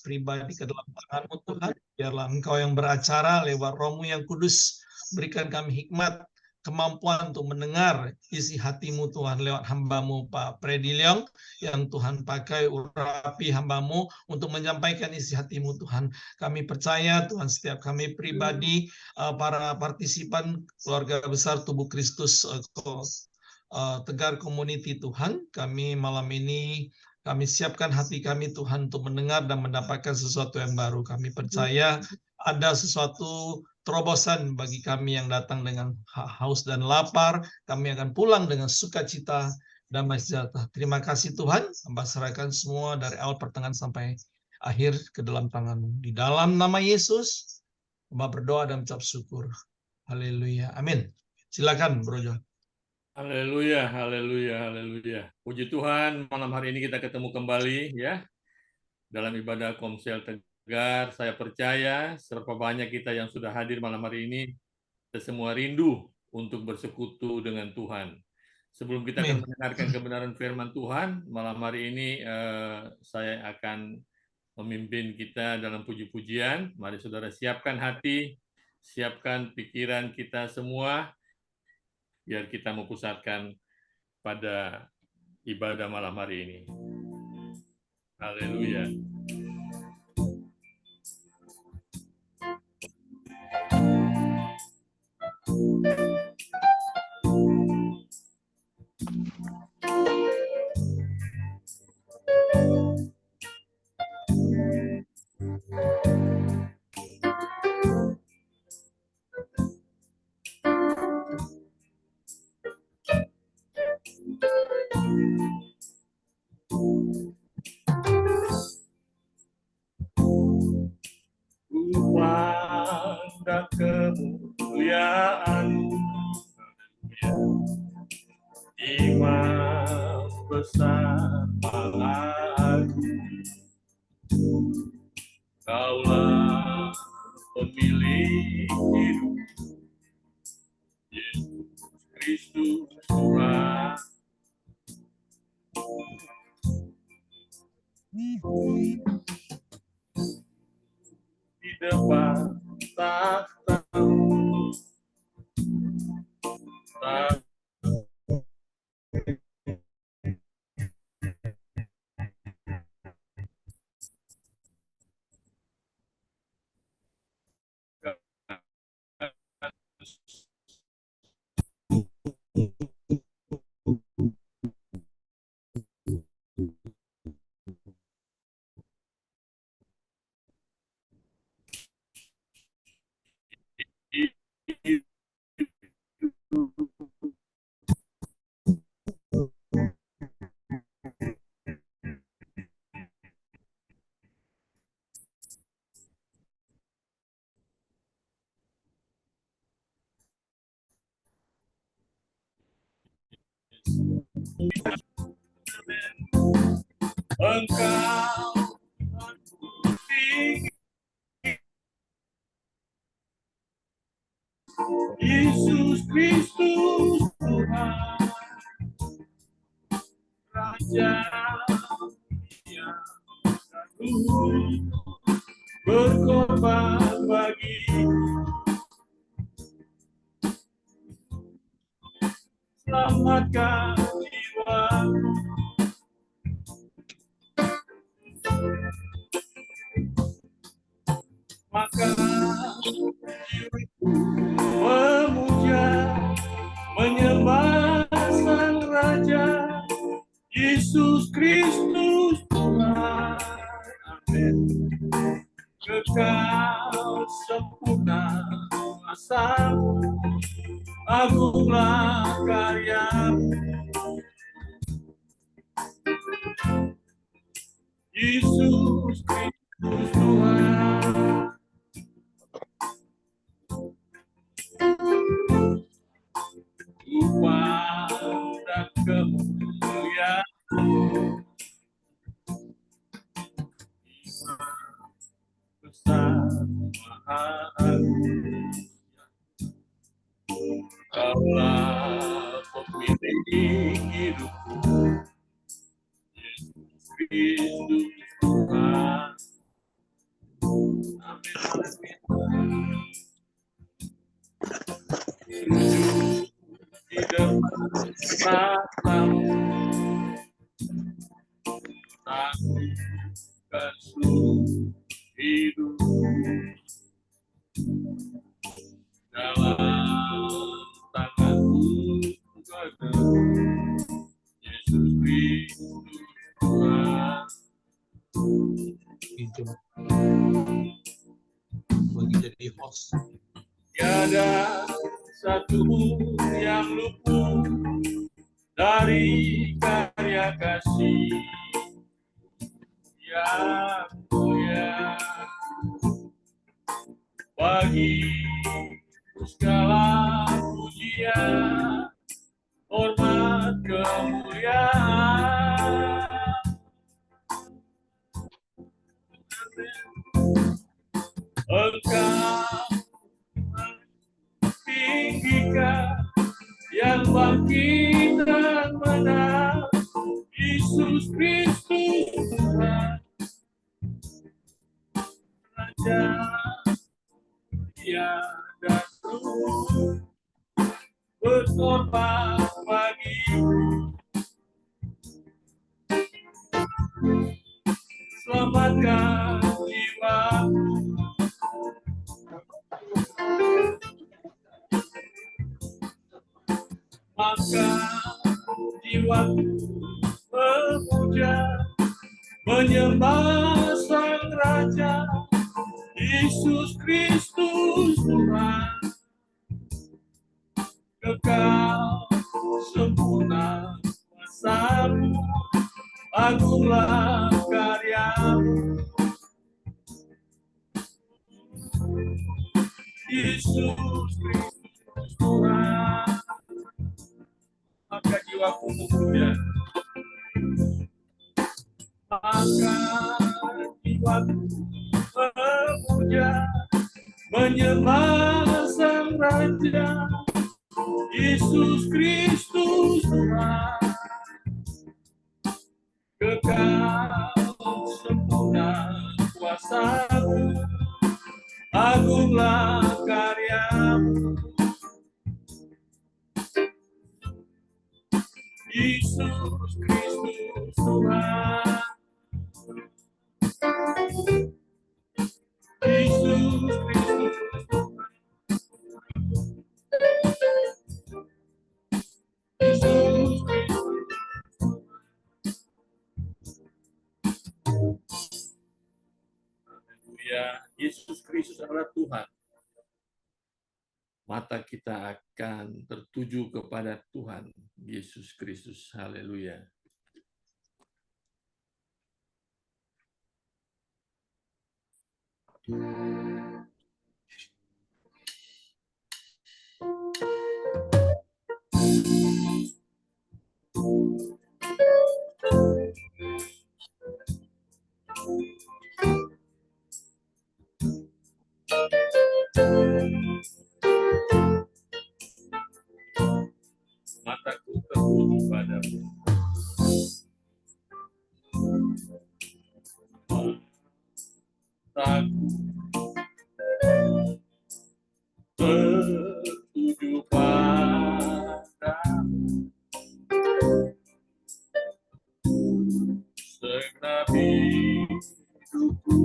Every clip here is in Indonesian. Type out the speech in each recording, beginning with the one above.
pribadi ke dalam tangan-Mu Tuhan. Biarlah Engkau yang beracara lewat Roh-Mu yang kudus. Berikan kami hikmat, kemampuan untuk mendengar isi hati-Mu Tuhan lewat hamba-Mu Pak Freddy Leong yang Tuhan pakai urapi hamba-Mu untuk menyampaikan isi hati-Mu Tuhan. Kami percaya Tuhan setiap kami pribadi, para partisipan keluarga besar tubuh Kristus Tegar Community Tuhan, kami malam ini kami siapkan hati kami Tuhan untuk mendengar dan mendapatkan sesuatu yang baru. Kami percaya ada sesuatu terobosan bagi kami yang datang dengan haus dan lapar. Kami akan pulang dengan sukacita, damai sejahtera. Terima kasih Tuhan, hamba serahkan semua dari awal pertengahan sampai akhir ke dalam tangan-Mu. Di dalam nama Yesus, hamba berdoa dan mengucap syukur. Haleluya. Amin. Silakan Bro John. Haleluya, haleluya, haleluya. Puji Tuhan, malam hari ini kita ketemu kembali ya dalam ibadah Komsel Tegar. Saya percaya seberapa banyak kita yang sudah hadir malam hari ini, kita semua rindu untuk bersekutu dengan Tuhan. Sebelum kita akan mendengarkan kebenaran firman Tuhan, malam hari ini saya akan memimpin kita dalam puji-pujian. Mari saudara siapkan hati, siapkan pikiran kita semua, biar kita mempusatkan pada ibadah malam hari ini. Haleluya. Pada kemuliaan Imam besar Agung, Kaulah pemilik hidup, Yesus Kristus Tuhan. Di depan tahta-Mu Engkau tinggi, Yesus Kristus Tuhan, Raja yang agung, berkorban bagi selamatkan jiwa. Maka jiwaku memuja, menyembah Sang Raja, Yesus Kristus Tuhan. Amin. Kekal sempurna kuasa-Mu, agunglah karya-Mu. Yesus Kristus Tuhan. Tuhan dan kemuliaan besar Maha Agung, Kaulah pemilik hidupku, Yesus Kristus Tuhan. Di depan matamu, aku kan seluruh hidup dalam tanganmu ada Yesus Kristus Tuhan. Itu bagi jadi host. Tiada satu yang luput dari karya kasih yang mulia. Bagi segala pujian, hormat, kemuliaan. Engkau tinggikan yang bangkit dan menang, Yesus Kristus Tuhan, Raja tiada turu, berkorban bagiku. Selamatkan jiwaku. Maka jiwaku memuja, menyembah Sang Raja, Yesus Kristus Tuhan. Kekal sempurna kuasa-Mu, agunglah karya-Mu. Yesus Kristus Tuhan. Maka jiwaku memuja, maka jiwaku memuja, menyembah Sang Raja, Yesus Kristus Tuhan. Kekal sempurna kuasa-Mu, agunglah karya-Mu. Yesus Kristus Tuhan. Yesus Kristus Tuhan. Yesus Kristus. Haleluya. Yesus Kristus adalah Tuhan. Mata kita akan tertuju kepada Tuhan Yesus Kristus. Haleluya. Mataku tertuju padamu. Mataku tertuju padamu. Segenap hidupku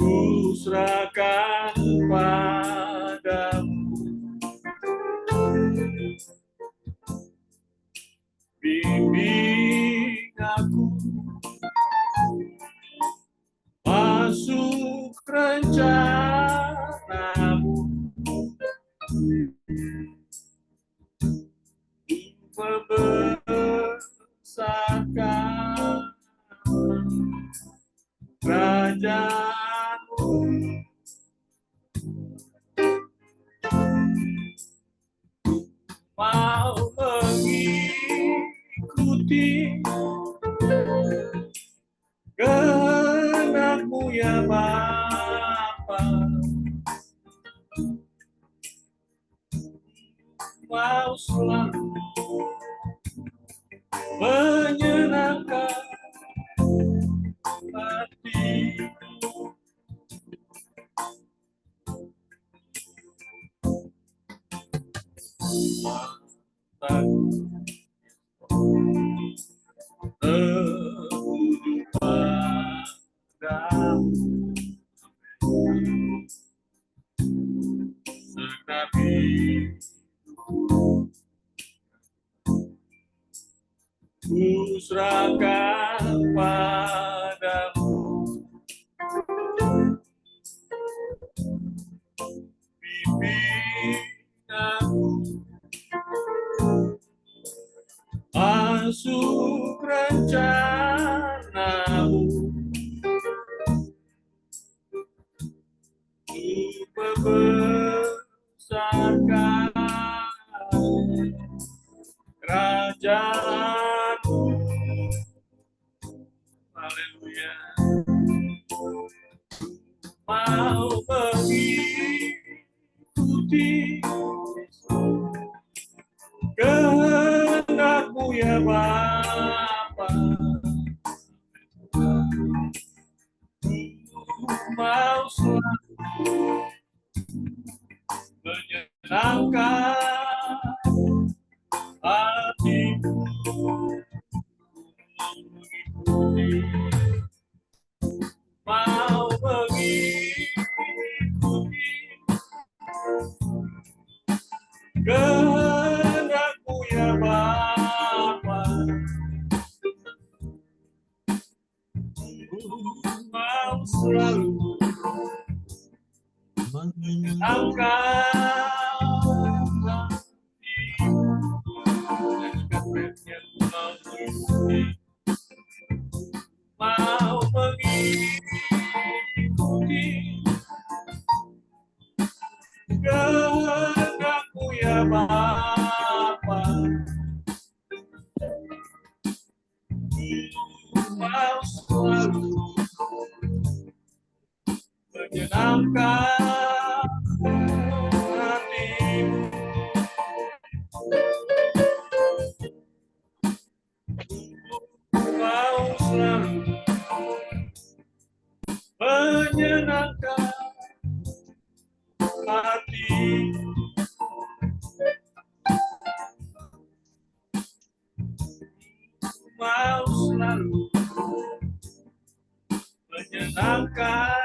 ku serahkan padamu. Bimbing aku masuk rencana-Mu, membesarkan kerajaan-Mu. Mau mengikuti kehendak-Mu ya Bapa. Mau selalu menyenangkan hati. serahkan padamu. Pimpin aku masuk rencanamu, membesarkan kerajaanmu. Haleluya. Mau mengikuti kehendak-Mu ya Bapa. Mau selalu menyenangkan hatimu, mau mengikuti kehendak-Mu ya Bapa. Mau selalu menyenangkan mau mengikuti kehendak-Mu ya Bapa. Mau selalu menyenangkan hatimu, mau selalu menyenangkan hatimu, mau selalu menyenangkan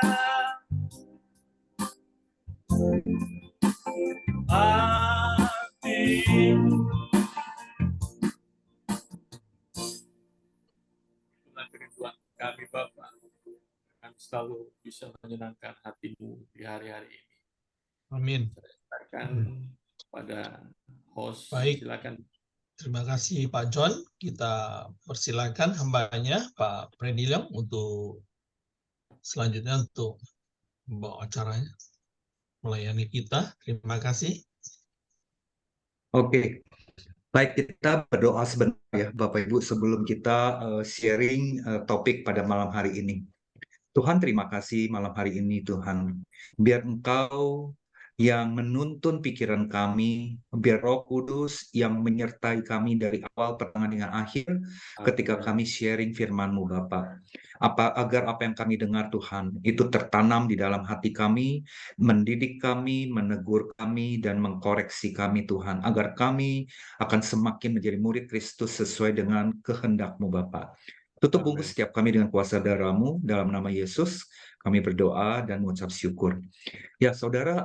hatimu. Itulah kerinduan kami Bapa, kami selalu bisa menyenangkan hatimu di hari-hari ini. Amin. Silakan pada host. Baik. Silakan. Terima kasih Pak John. Kita persilakan hambanya Pak Freddy Leong untuk selanjutnya untuk membawa acaranya, melayani kita. Terima kasih. Oke, baik, kita berdoa sebentar ya Bapak Ibu sebelum kita sharing topik pada malam hari ini. Tuhan, terima kasih malam hari ini Tuhan. Biar Engkau yang menuntun pikiran kami, biar Roh Kudus yang menyertai kami dari awal pertengahan dengan akhir ketika kami sharing firman-Mu Bapa. Agar apa yang kami dengar Tuhan itu tertanam di dalam hati kami, mendidik kami, menegur kami, dan mengkoreksi kami Tuhan, agar kami akan semakin menjadi murid Kristus sesuai dengan kehendak-Mu Bapa. Tutup bungkus setiap kami dengan kuasa darah-Mu, dalam nama Yesus kami berdoa dan mengucap syukur. Ya saudara,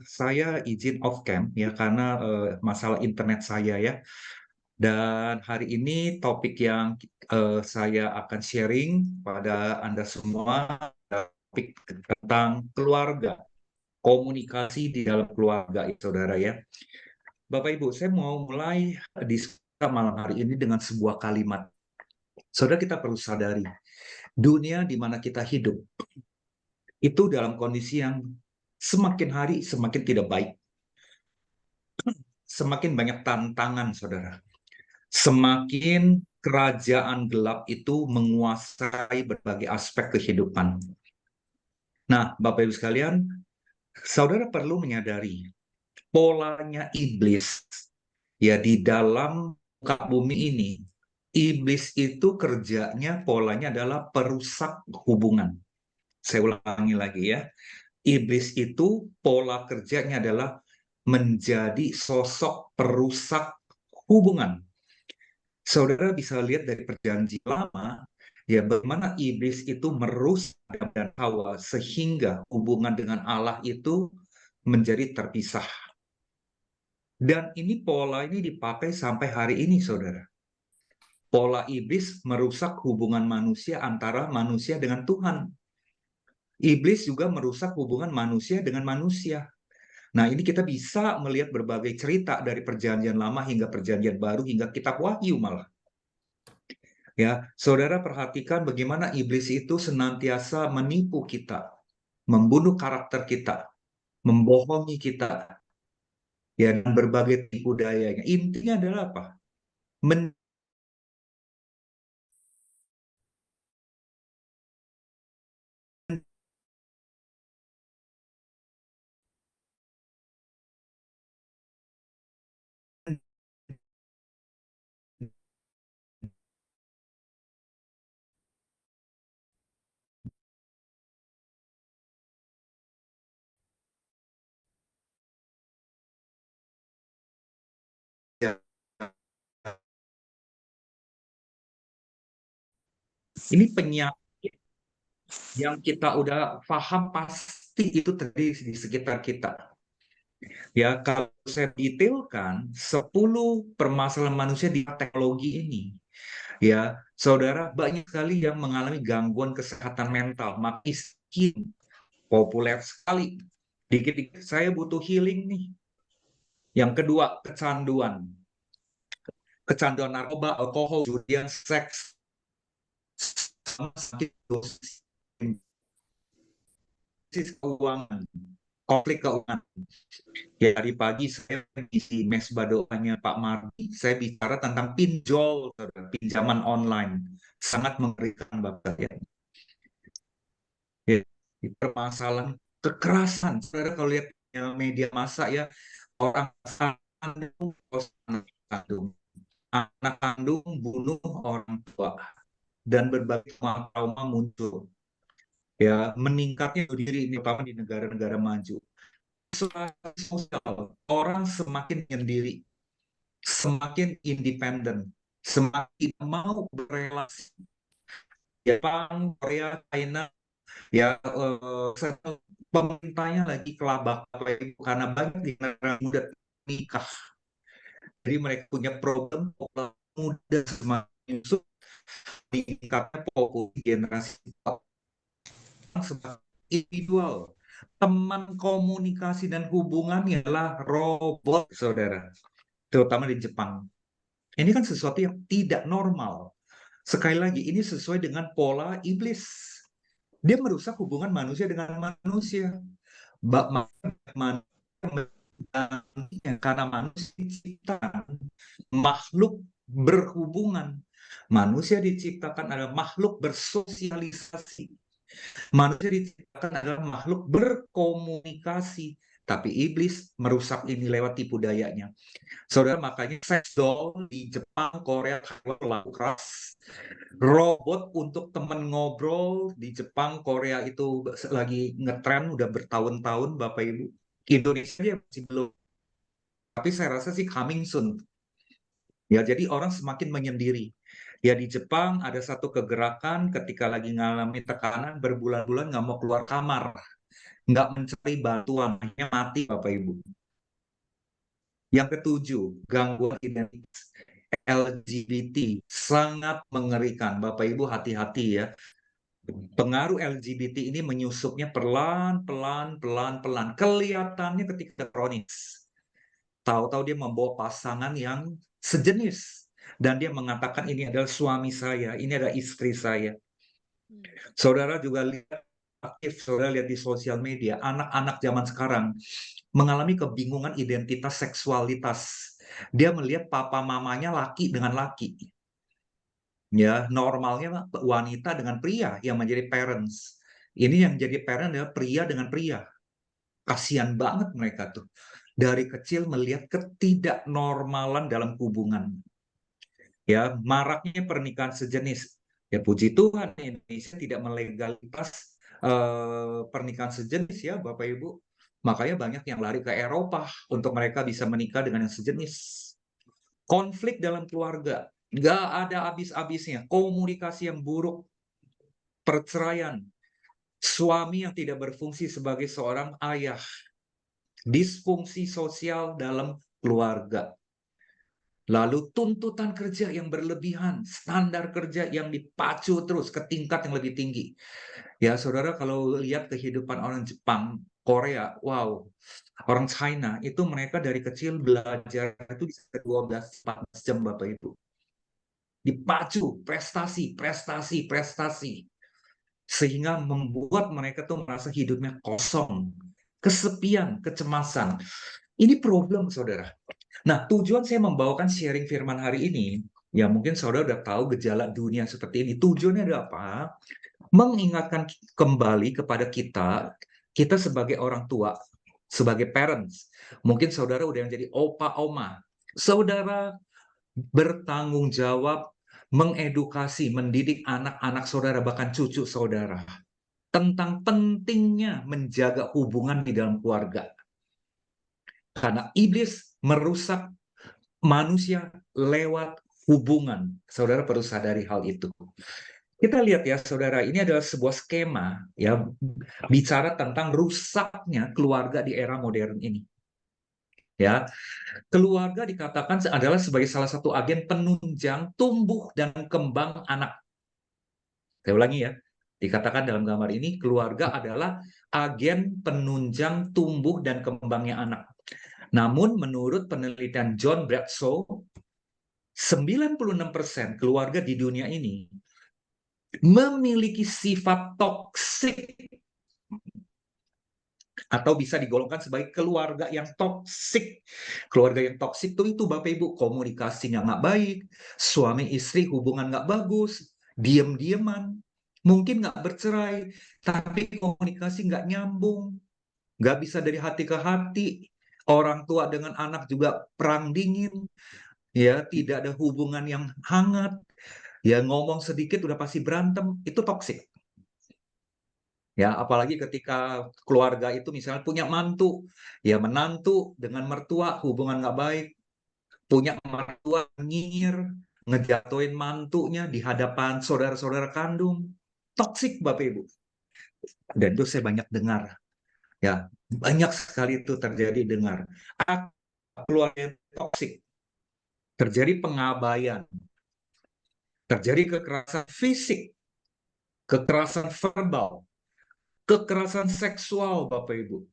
saya izin off cam ya karena masalah internet saya ya. Dan hari ini topik yang saya akan sharing pada Anda semua, topik tentang keluarga, komunikasi di dalam keluarga saudara ya. Bapak Ibu, saya mau mulai diskusi malam hari ini dengan sebuah kalimat. Saudara, kita perlu sadari, dunia di mana kita hidup, itu dalam kondisi yang semakin hari semakin tidak baik. Semakin banyak tantangan, saudara. Semakin kerajaan gelap itu menguasai berbagai aspek kehidupan. Nah, Bapak Ibu sekalian, saudara perlu menyadari polanya iblis ya di dalam muka bumi ini. Iblis itu kerjanya, polanya adalah perusak hubungan. Saya ulangi lagi ya. Iblis itu pola kerjanya adalah menjadi sosok perusak hubungan. Saudara bisa lihat dari perjanjian lama, ya bagaimana iblis itu merusak Adam dan Hawa sehingga hubungan dengan Allah itu menjadi terpisah. Dan ini pola ini dipakai sampai hari ini, saudara. Pola iblis merusak hubungan manusia antara manusia dengan Tuhan. Iblis juga merusak hubungan manusia dengan manusia. Nah, ini kita bisa melihat berbagai cerita dari Perjanjian Lama hingga Perjanjian Baru hingga Kitab Wahyu malah. Ya, saudara perhatikan bagaimana iblis itu senantiasa menipu kita, membunuh karakter kita, membohongi kita, ya, dan berbagai tipu dayanya. Intinya adalah apa? Ini penyakit yang kita udah paham pasti itu terjadi di sekitar kita. Ya, kalau saya detailkan 10 permasalahan manusia di teknologi ini, ya, saudara, banyak sekali yang mengalami gangguan kesehatan mental, miskin, populer sekali. Dikit-dikit saya butuh healing nih. Yang kedua, kecanduan. Kecanduan narkoba, alkohol, judian, seks, sakit dosis keuangan, konflik keuangan. Ya, dari pagi saya di mes doanya Pak Mardi, saya bicara tentang pinjol, pinjaman online. Sangat mengerikan Bapak ya. Ya, permasalahan kekerasan. Saudara kalau lihat media massa ya, orang anak kandung bunuh orang tua, dan berbagai trauma muncul. Ya, meningkatnya bunuh diri ini terutama di negara-negara maju. Sosial, orang semakin menyendiri, semakin independen, semakin mau berelasi. Jepang, Korea, China, ya, pemerintahnya lagi kelabak karena banyak di negara muda nikah. Jadi mereka punya problem muda semakin masuk meningkatnya populasi generasi individual. Teman komunikasi dan hubungan ialah robot, saudara. Terutama di Jepang. Ini kan sesuatu yang tidak normal. Sekali lagi, ini sesuai dengan pola iblis. Dia merusak hubungan manusia dengan manusia. Karena manusia diciptakan makhluk berhubungan. Manusia diciptakan adalah makhluk bersosialisasi. Manusia diciptakan adalah makhluk berkomunikasi. Tapi iblis merusak ini lewat tipu dayanya. Saudara, makanya sex doll di Jepang, Korea, pelaku keras. Robot untuk teman ngobrol di Jepang, Korea itu lagi ngetren udah bertahun-tahun, Bapak Ibu. Indonesia masih belum. Tapi saya rasa sih coming soon. Ya, jadi orang semakin menyendiri. Ya, di Jepang ada satu kegerakan ketika lagi ngalami tekanan berbulan-bulan nggak mau keluar kamar, nggak mencari bantuan, hanya mati Bapak Ibu. Yang ketujuh, gangguan identitas. LGBT sangat mengerikan. Bapak Ibu hati-hati ya. Pengaruh LGBT ini menyusupnya pelan-pelan. Kelihatannya ketika kronis. Tahu-tahu dia membawa pasangan yang sejenis. Dan dia mengatakan ini adalah suami saya, ini adalah istri saya. Saudara juga lihat aktif, saudara lihat di sosial media, anak-anak zaman sekarang mengalami kebingungan identitas seksualitas. Dia melihat papa mamanya laki dengan laki. Ya, normalnya wanita dengan pria yang menjadi parents. Ini yang jadi parent adalah pria dengan pria. Kasihan banget mereka tuh. Dari kecil melihat ketidaknormalan dalam hubungan. Ya, maraknya pernikahan sejenis. Ya, puji Tuhan Indonesia tidak melegalitas pernikahan sejenis ya, Bapak Ibu. Makanya banyak yang lari ke Eropa untuk mereka bisa menikah dengan yang sejenis. Konflik dalam keluarga, nggak ada habis-habisnya. Komunikasi yang buruk, perceraian, suami yang tidak berfungsi sebagai seorang ayah, disfungsi sosial dalam keluarga. Lalu tuntutan kerja yang berlebihan, standar kerja yang dipacu terus ke tingkat yang lebih tinggi. Ya, saudara, kalau lihat kehidupan orang Jepang, Korea, wow, orang China itu mereka dari kecil belajar itu bisa 12-14 jam, Bapak Ibu. Dipacu prestasi, prestasi, prestasi, sehingga membuat mereka tuh merasa hidupnya kosong, kesepian, kecemasan. Ini problem, saudara. Nah, tujuan saya membawakan sharing firman hari ini, ya mungkin saudara udah tahu gejala dunia seperti ini. Tujuannya adalah apa? Mengingatkan kembali kepada kita sebagai orang tua, sebagai parents. Mungkin saudara udah yang jadi opa, oma. Saudara bertanggung jawab mengedukasi, mendidik anak-anak saudara, bahkan cucu saudara, tentang pentingnya menjaga hubungan di dalam keluarga. Karena iblis merusak manusia lewat hubungan. Saudara perlu sadari hal itu. Kita lihat ya, saudara, ini adalah sebuah skema ya bicara tentang rusaknya keluarga di era modern ini. Ya, keluarga dikatakan adalah sebagai salah satu agen penunjang tumbuh dan kembang anak. Saya ulangi ya, dikatakan dalam gambar ini keluarga adalah agen penunjang tumbuh dan kembangnya anak. Namun menurut penelitian John Bradshaw, 96% keluarga di dunia ini memiliki sifat toksik atau bisa digolongkan sebagai keluarga yang toksik. Keluarga yang toksik itu Bapak Ibu, komunikasinya nggak baik, suami istri hubungan nggak bagus, diem-dieman, mungkin nggak bercerai, tapi komunikasi nggak nyambung, nggak bisa dari hati ke hati, orang tua dengan anak juga perang dingin, ya tidak ada hubungan yang hangat, ya ngomong sedikit udah pasti berantem, itu toksik. Ya, apalagi ketika keluarga itu misalnya punya mantu, ya menantu dengan mertua hubungan nggak baik, punya mertua nyinyir, ngejatuhin mantunya di hadapan saudara-saudara kandung, toksik Bapak Ibu. Dan itu saya banyak dengar, ya banyak sekali itu terjadi dengar. Keluarga yang toksik, terjadi pengabaian, terjadi kekerasan fisik, kekerasan verbal, kekerasan seksual, Bapak Ibu.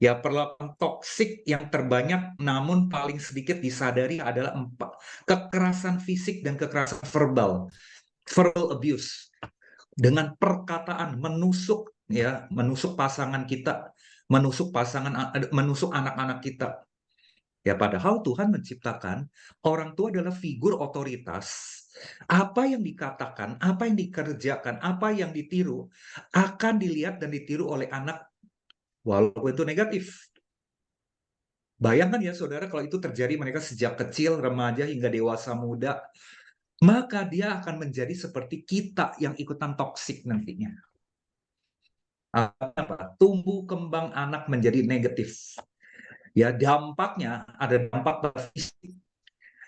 Ya, perlakuan toksik yang terbanyak namun paling sedikit disadari adalah 4. Kekerasan fisik dan kekerasan verbal. Verbal abuse. Dengan perkataan menusuk, ya, menusuk pasangan kita, menusuk anak-anak kita. Ya, padahal Tuhan menciptakan orang tua adalah figur otoritas. Apa yang dikatakan, apa yang dikerjakan, apa yang ditiru akan dilihat dan ditiru oleh anak walaupun itu negatif. Bayangkan ya saudara, kalau itu terjadi mereka sejak kecil, remaja hingga dewasa muda, maka dia akan menjadi seperti kita yang ikutan toksik nantinya. Tumbuh kembang anak menjadi negatif. Ya, dampaknya ada dampak fisik.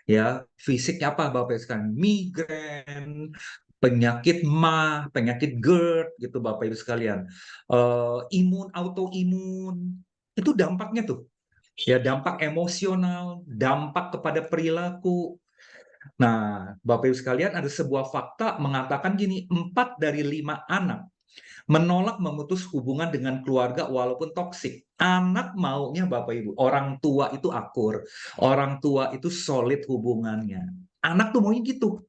Ya, fisiknya apa Bapak sekalian? Migrain, penyakit MAH, penyakit GERD gitu Bapak Ibu sekalian. Autoimun. Itu dampaknya tuh. Ya, dampak emosional, dampak kepada perilaku. Nah, Bapak Ibu sekalian, ada sebuah fakta mengatakan gini, 4 dari 5 anak menolak memutus hubungan dengan keluarga walaupun toksik. Anak maunya Bapak Ibu, orang tua itu akur, orang tua itu solid hubungannya. Anak tuh maunya gitu.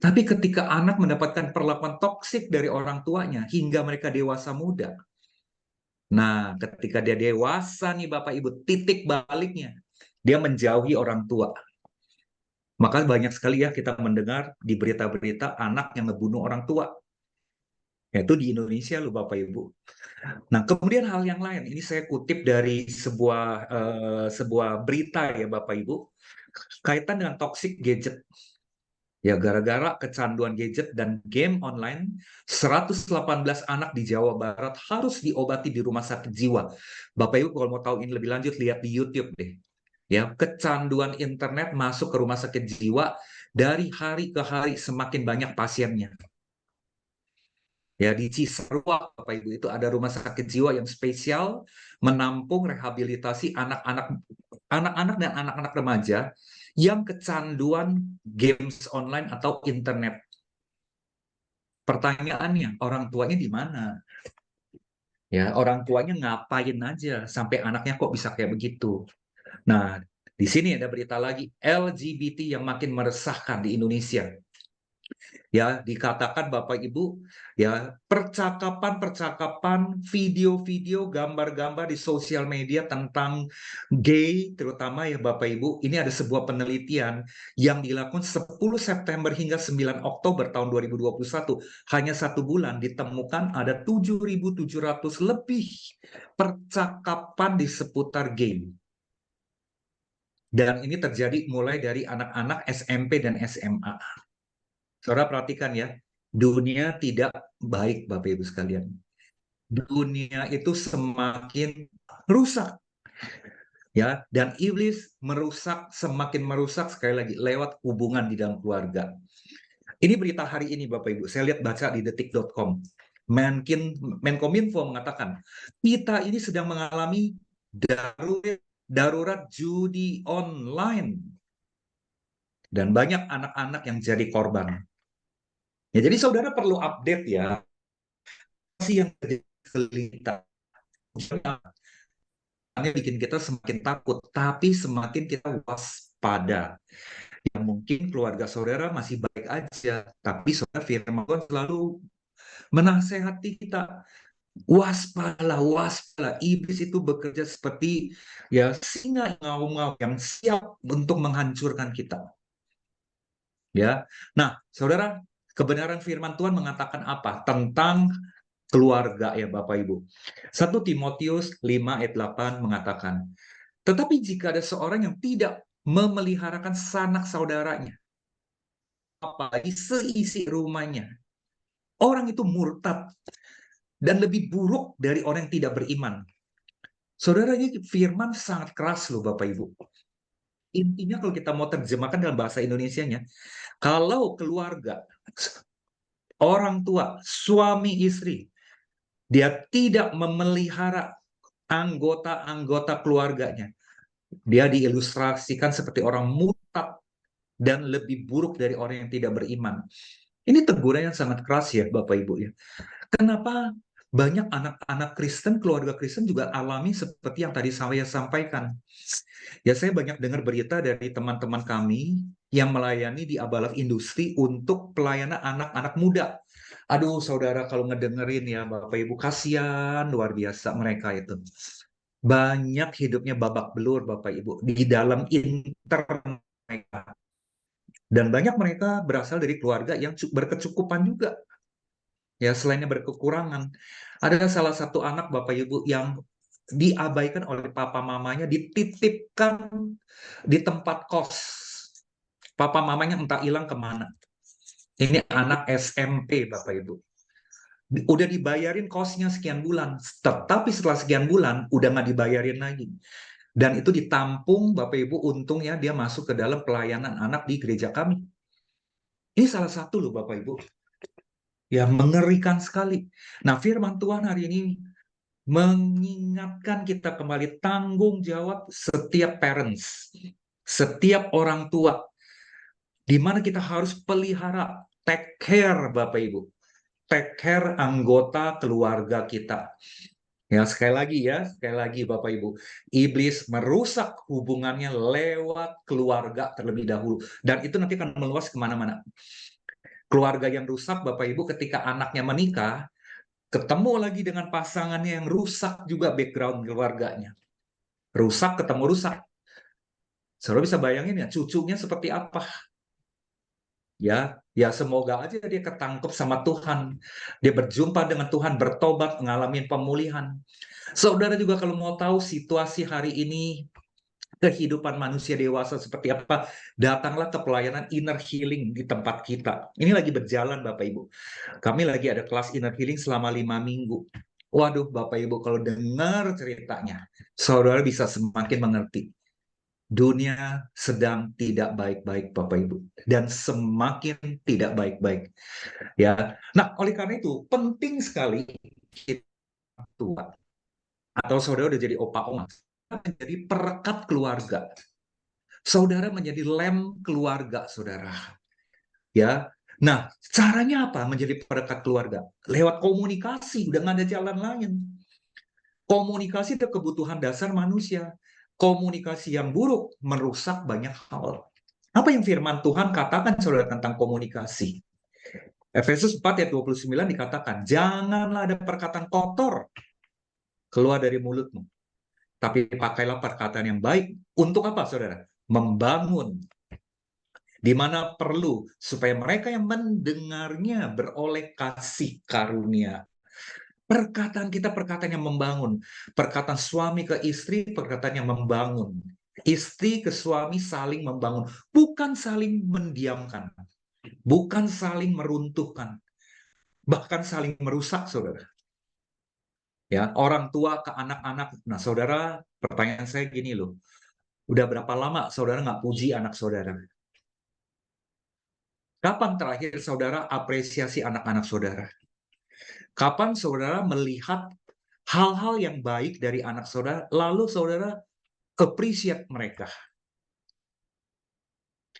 Tapi ketika anak mendapatkan perlakuan toksik dari orang tuanya hingga mereka dewasa muda, nah ketika dia dewasa nih Bapak Ibu, titik baliknya, dia menjauhi orang tua. Maka banyak sekali ya kita mendengar di berita-berita anak yang ngebunuh orang tua. Yaitu di Indonesia loh Bapak Ibu. Nah, kemudian hal yang lain, ini saya kutip dari sebuah berita ya Bapak Ibu, kaitan dengan toxic gadget. Ya, gara-gara kecanduan gadget dan game online, 118 anak di Jawa Barat harus diobati di rumah sakit jiwa. Bapak Ibu kalau mau tahu ini lebih lanjut, lihat di YouTube deh. Ya, kecanduan internet masuk ke rumah sakit jiwa, dari hari ke hari semakin banyak pasiennya. Ya, di Cisarua, Bapak Ibu, itu ada rumah sakit jiwa yang spesial menampung rehabilitasi anak-anak dan anak-anak remaja yang kecanduan games online atau internet. Pertanyaannya, orang tuanya di mana? Ya, orang tuanya ngapain aja sampai anaknya kok bisa kayak begitu? Nah, di sini ada berita lagi, LGBT yang makin meresahkan di Indonesia. Ya, dikatakan Bapak Ibu, ya, percakapan-percakapan, video-video, gambar-gambar di sosial media tentang gay, terutama ya Bapak Ibu, ini ada sebuah penelitian yang dilakukan 10 September hingga 9 Oktober tahun 2021. Hanya 1 bulan ditemukan ada 7.700 lebih percakapan di seputar gay. Dan ini terjadi mulai dari anak-anak SMP dan SMA. Saudara perhatikan ya, dunia tidak baik Bapak Ibu sekalian. Dunia itu semakin rusak. Ya, dan iblis semakin merusak sekali lagi lewat hubungan di dalam keluarga. Ini berita hari ini Bapak Ibu, saya lihat baca di detik.com. Menkominfo mengatakan, kita ini sedang mengalami darurat judi online. Dan banyak anak-anak yang jadi korban. Ya, jadi saudara perlu update ya, yang terjadi kita bikin kita semakin takut, tapi semakin kita waspada. Ya mungkin keluarga saudara masih baik aja, tapi saudara firman Tuhan selalu menasehati kita, waspada, waspada. Iblis itu bekerja seperti ya singa ngaum-ngaum yang siap untuk menghancurkan kita. Ya, nah saudara, kebenaran firman Tuhan mengatakan apa tentang keluarga ya Bapak Ibu. 1 Timotius 5 ayat 8 mengatakan, tetapi jika ada seorang yang tidak memeliharakan sanak saudaranya, apalagi seisi rumahnya, orang itu murtad dan lebih buruk dari orang yang tidak beriman. Saudara, ini firman sangat keras loh Bapak Ibu. Intinya kalau kita mau terjemahkan dalam bahasa Indonesianya, kalau keluarga, orang tua, suami istri, dia tidak memelihara anggota-anggota keluarganya, dia diilustrasikan seperti orang murtad dan lebih buruk dari orang yang tidak beriman. Ini teguran yang sangat keras ya Bapak Ibu ya. Kenapa banyak anak-anak Kristen, keluarga Kristen juga alami seperti yang tadi saya sampaikan. Ya, saya banyak dengar berita dari teman-teman kami yang melayani di Abalak Industri untuk pelayanan anak-anak muda. Aduh, saudara, kalau ngedengerin ya Bapak Ibu, kasihan luar biasa mereka itu. Banyak hidupnya babak belur Bapak Ibu di dalam internet mereka. Dan banyak mereka berasal dari keluarga yang berkecukupan juga. Ya, selainnya berkekurangan. Ada salah satu anak Bapak Ibu yang diabaikan oleh papa mamanya, dititipkan di tempat kos. Papa mamanya entah hilang kemana. Ini anak SMP Bapak Ibu. Udah dibayarin kosnya sekian bulan, tetapi setelah sekian bulan udah nggak dibayarin lagi. Dan itu ditampung Bapak Ibu, untungnya dia masuk ke dalam pelayanan anak di gereja kami. Ini salah satu loh Bapak Ibu. Ya, mengerikan sekali. Nah, firman Tuhan hari ini mengingatkan kita kembali tanggung jawab setiap parents, setiap orang tua, di mana kita harus pelihara, take care Bapak Ibu, take care anggota keluarga kita. Ya, sekali lagi Bapak Ibu, iblis merusak hubungannya lewat keluarga terlebih dahulu, dan itu nanti akan meluas kemana-mana. Keluarga yang rusak Bapak Ibu ketika anaknya menikah, ketemu lagi dengan pasangannya yang rusak juga background keluarganya. Rusak ketemu rusak. Saudara bisa bayangin ya, cucunya seperti apa? Ya semoga aja dia ketangkep sama Tuhan. Dia berjumpa dengan Tuhan, bertobat, mengalami pemulihan. Saudara juga kalau mau tahu situasi hari ini, kehidupan manusia dewasa seperti apa, datanglah ke pelayanan inner healing di tempat kita. Ini lagi berjalan Bapak Ibu. Kami lagi ada kelas inner healing selama 5 minggu. Waduh Bapak Ibu, kalau dengar ceritanya, saudara bisa semakin mengerti. Dunia sedang tidak baik-baik, Bapak Ibu, dan semakin tidak baik-baik. Ya, nah oleh karena itu penting sekali kita tua atau saudara udah jadi opa oma menjadi perekat keluarga. Saudara menjadi lem keluarga, saudara. Ya, nah caranya apa menjadi perekat keluarga? Lewat komunikasi, udah nggak ada jalan lain. Komunikasi itu kebutuhan dasar manusia. Komunikasi yang buruk merusak banyak hal. Apa yang firman Tuhan katakan saudara tentang komunikasi? Efesus 4 ayat 29 dikatakan, janganlah ada perkataan kotor keluar dari mulutmu, tapi pakailah perkataan yang baik. Untuk apa saudara? Membangun. Di mana perlu, supaya mereka yang mendengarnya beroleh kasih karunia. Perkataan kita perkataan yang membangun. Perkataan suami ke istri, perkataan yang membangun. Istri ke suami saling membangun. Bukan saling mendiamkan. Bukan saling meruntuhkan. Bahkan saling merusak, saudara. Ya, orang tua ke anak-anak. Nah, saudara, pertanyaan saya gini loh. Udah berapa lama saudara nggak puji anak saudara? Kapan terakhir saudara apresiasi anak-anak saudara? Kapan saudara melihat hal-hal yang baik dari anak saudara, lalu saudara appreciate mereka?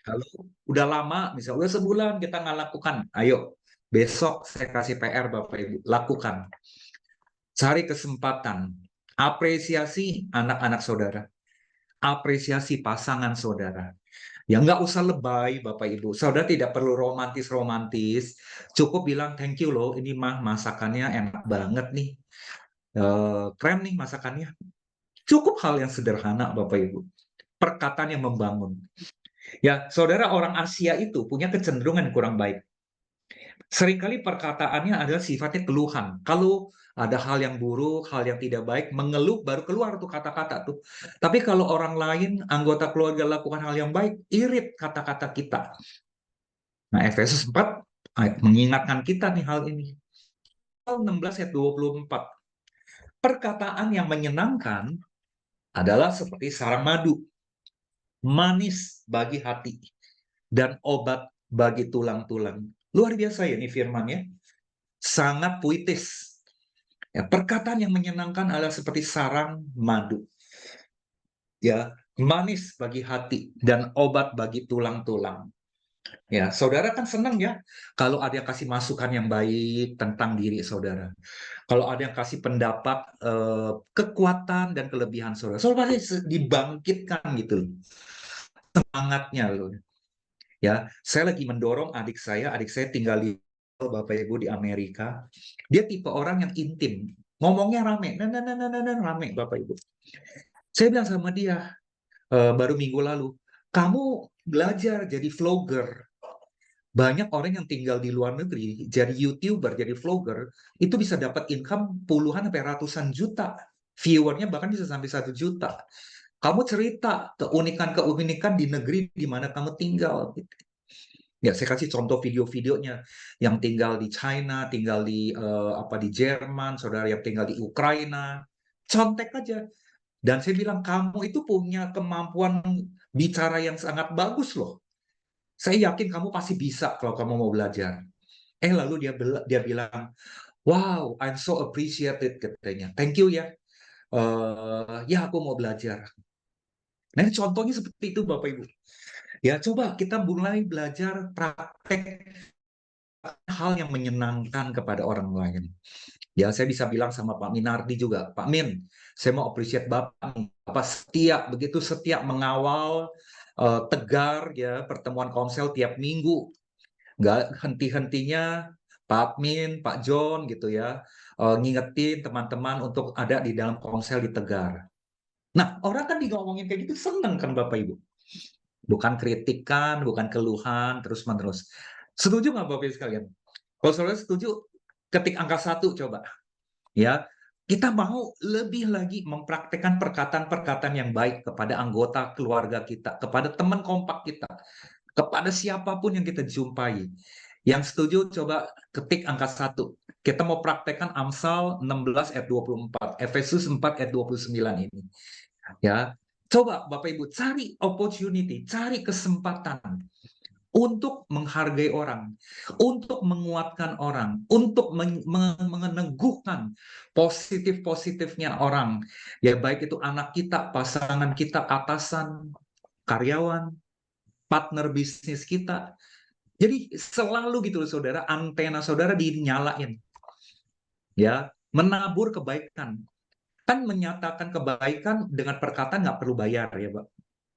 Kalau udah lama, misalnya udah sebulan kita nggak lakukan, ayo besok saya kasih PR Bapak Ibu, lakukan. Cari kesempatan, apresiasi anak-anak saudara, apresiasi pasangan saudara. Ya nggak usah lebay Bapak Ibu, saudara tidak perlu romantis-romantis, cukup bilang thank you loh, ini mah masakannya enak banget nih, keren nih masakannya. Cukup hal yang sederhana Bapak Ibu, perkataan yang membangun. Ya, saudara orang Asia itu punya kecenderungan kurang baik. Seringkali perkataannya adalah sifatnya keluhan. Kalau ada hal yang buruk, hal yang tidak baik, mengeluh baru keluar tuh kata-kata tuh. Tapi kalau orang lain, anggota keluarga lakukan hal yang baik, irit kata-kata kita. Nah, Efesus 4 mengingatkan kita nih hal ini. 16 ayat 24. Perkataan yang menyenangkan adalah seperti sarang madu, manis bagi hati, dan obat bagi tulang-tulang. Luar biasa ya ini firman-nya. Sangat puitis. Ya, perkataan yang menyenangkan adalah seperti sarang madu. Ya, manis bagi hati dan obat bagi tulang-tulang. Ya, saudara kan senang ya kalau ada yang kasih masukan yang baik tentang diri saudara. Kalau ada yang kasih pendapat kekuatan dan kelebihan saudara. Saudara pasti dibangkitkan gitu loh. Semangatnya loh. Ya, saya lagi mendorong adik saya tinggal di Bapak Ibu di Amerika. Dia tipe orang yang intim, ngomongnya rame, rame Bapak Ibu. Saya bilang sama dia baru minggu lalu, kamu belajar jadi vlogger. Banyak orang yang tinggal di luar negeri, jadi YouTuber, jadi vlogger, itu bisa dapat income puluhan sampai ratusan juta. Viewernya bahkan bisa sampai 1 juta. Kamu cerita keunikan-keunikan di negeri di mana kamu tinggal. Ya, saya kasih contoh video-videonya yang tinggal di China, tinggal di di Jerman, saudara yang tinggal di Ukraina. Contek aja. Dan saya bilang kamu itu punya kemampuan bicara yang sangat bagus loh. Saya yakin kamu pasti bisa kalau kamu mau belajar. Lalu dia bilang, wow, I'm so appreciated katanya. Thank you ya. Ya aku mau belajar. Nah, contohnya seperti itu Bapak Ibu. Ya coba kita mulai belajar praktek hal yang menyenangkan kepada orang lain. Ya saya bisa bilang sama Pak Minardi juga, Pak Min, saya mau appreciate Bapak setia, begitu setia mengawal tegar ya pertemuan konsel tiap minggu, nggak henti-hentinya Pak Min, Pak John gitu ya, ngingetin teman-teman untuk ada di dalam konsel di Tegar. Nah orang kan ngomongin kayak gitu seneng kan Bapak Ibu, bukan kritikan, bukan keluhan terus-menerus. Setuju nggak Bapak Ibu sekalian? Kalau saudara setuju, ketik angka 1 coba. Ya, kita mau lebih lagi mempraktekkan perkataan-perkataan yang baik kepada anggota keluarga kita, kepada teman kompak kita, kepada siapapun yang kita jumpai. Yang setuju coba ketik angka 1. Kita mau praktekkan Amsal 16 ayat 24, Efesus 4 ayat 29 ini. Ya, Coba Bapak Ibu cari opportunity, cari kesempatan untuk menghargai orang, untuk menguatkan orang, untuk meneguhkan positif-positifnya orang. Ya baik itu anak kita, pasangan kita, atasan, karyawan, partner bisnis kita. Jadi selalu gitu loh saudara, antena saudara dinyalain. Ya, menabur kebaikan. Kan menyatakan kebaikan dengan perkataan nggak perlu bayar ya Pak.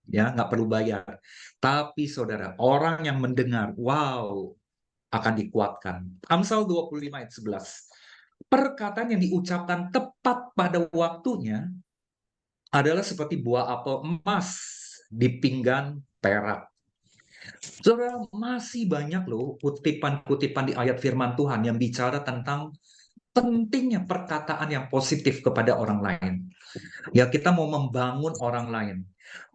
Ya, nggak perlu bayar. Tapi saudara, orang yang mendengar, wow, akan dikuatkan. Amsal 25 ayat 11. Perkataan yang diucapkan tepat pada waktunya adalah seperti buah apel emas di pinggan perak. Saudara, masih banyak loh kutipan-kutipan di ayat firman Tuhan yang bicara tentang pentingnya perkataan yang positif kepada orang lain. Ya, kita mau membangun orang lain.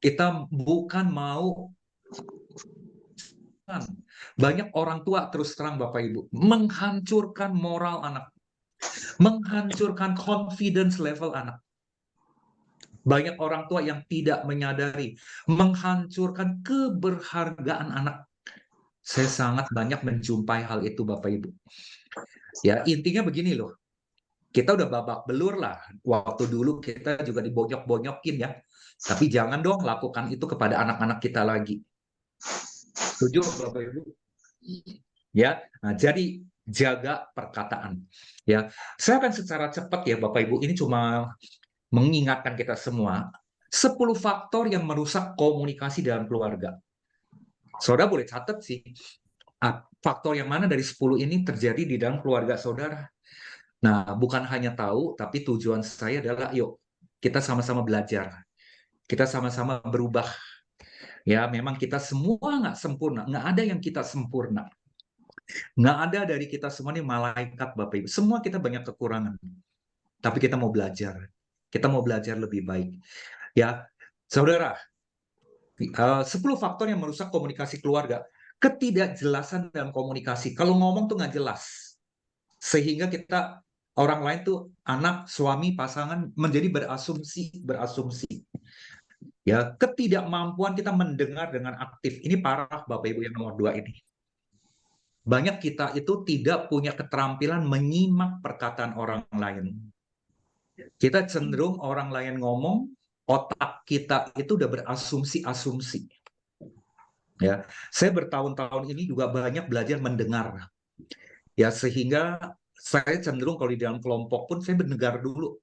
Kita bukan mau, banyak orang tua terus terang Bapak Ibu, menghancurkan moral anak, menghancurkan confidence level anak. Banyak orang tua yang tidak menyadari, menghancurkan keberhargaan anak. Saya sangat banyak menjumpai hal itu Bapak Ibu. Ya, intinya begini loh. Kita udah babak belur lah. Waktu dulu kita juga dibonyok-bonyokin ya. Tapi jangan dong lakukan itu kepada anak-anak kita lagi. Setuju Bapak Ibu? Ya, nah, jadi jaga perkataan. Ya, saya akan secara cepat ya Bapak Ibu. Ini cuma mengingatkan kita semua 10 faktor yang merusak komunikasi dalam keluarga. Saudara boleh catat sih. Faktor yang mana dari 10 ini terjadi di dalam keluarga saudara. Nah, bukan hanya tahu, tapi tujuan saya adalah, yuk, kita sama-sama belajar. Kita sama-sama berubah. Ya, memang kita semua nggak sempurna. Nggak ada yang kita sempurna. Nggak ada dari kita semua ini malaikat, Bapak Ibu. Semua kita banyak kekurangan. Tapi kita mau belajar. Kita mau belajar lebih baik. Ya, saudara, 10 faktor yang merusak komunikasi keluarga. Ketidakjelasan dalam komunikasi. Kalau ngomong tuh nggak jelas. Sehingga kita, orang lain tuh, anak, suami, pasangan, menjadi berasumsi. Ya, ketidakmampuan kita mendengar dengan aktif. Ini parah Bapak Ibu yang nomor 2 ini. Banyak kita itu tidak punya keterampilan menyimak perkataan orang lain. Kita cenderung orang lain ngomong, otak kita itu udah berasumsi-asumsi. Ya, saya bertahun-tahun ini juga banyak belajar mendengar. Ya, sehingga saya cenderung kalau di dalam kelompok pun saya mendengar dulu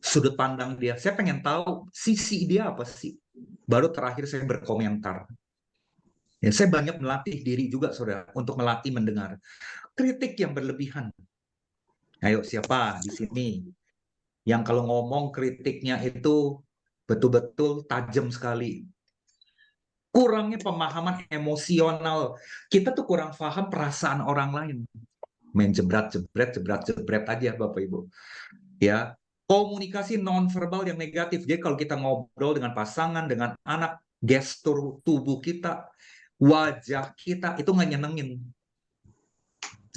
sudut pandang dia. Saya pengen tahu sisi dia apa sih. Baru terakhir saya berkomentar. Ya, saya banyak melatih diri juga, saudara, untuk melatih mendengar. Kritik yang berlebihan. Ayo, siapa di sini yang kalau ngomong kritiknya itu betul-betul tajam sekali? Kurangnya pemahaman emosional. Kita tuh kurang paham perasaan orang lain. Main jebret aja, Bapak Ibu. Ya, komunikasi nonverbal yang negatif. Jadi kalau kita ngobrol dengan pasangan, dengan anak, gestur tubuh kita, wajah kita itu nggak nyenengin.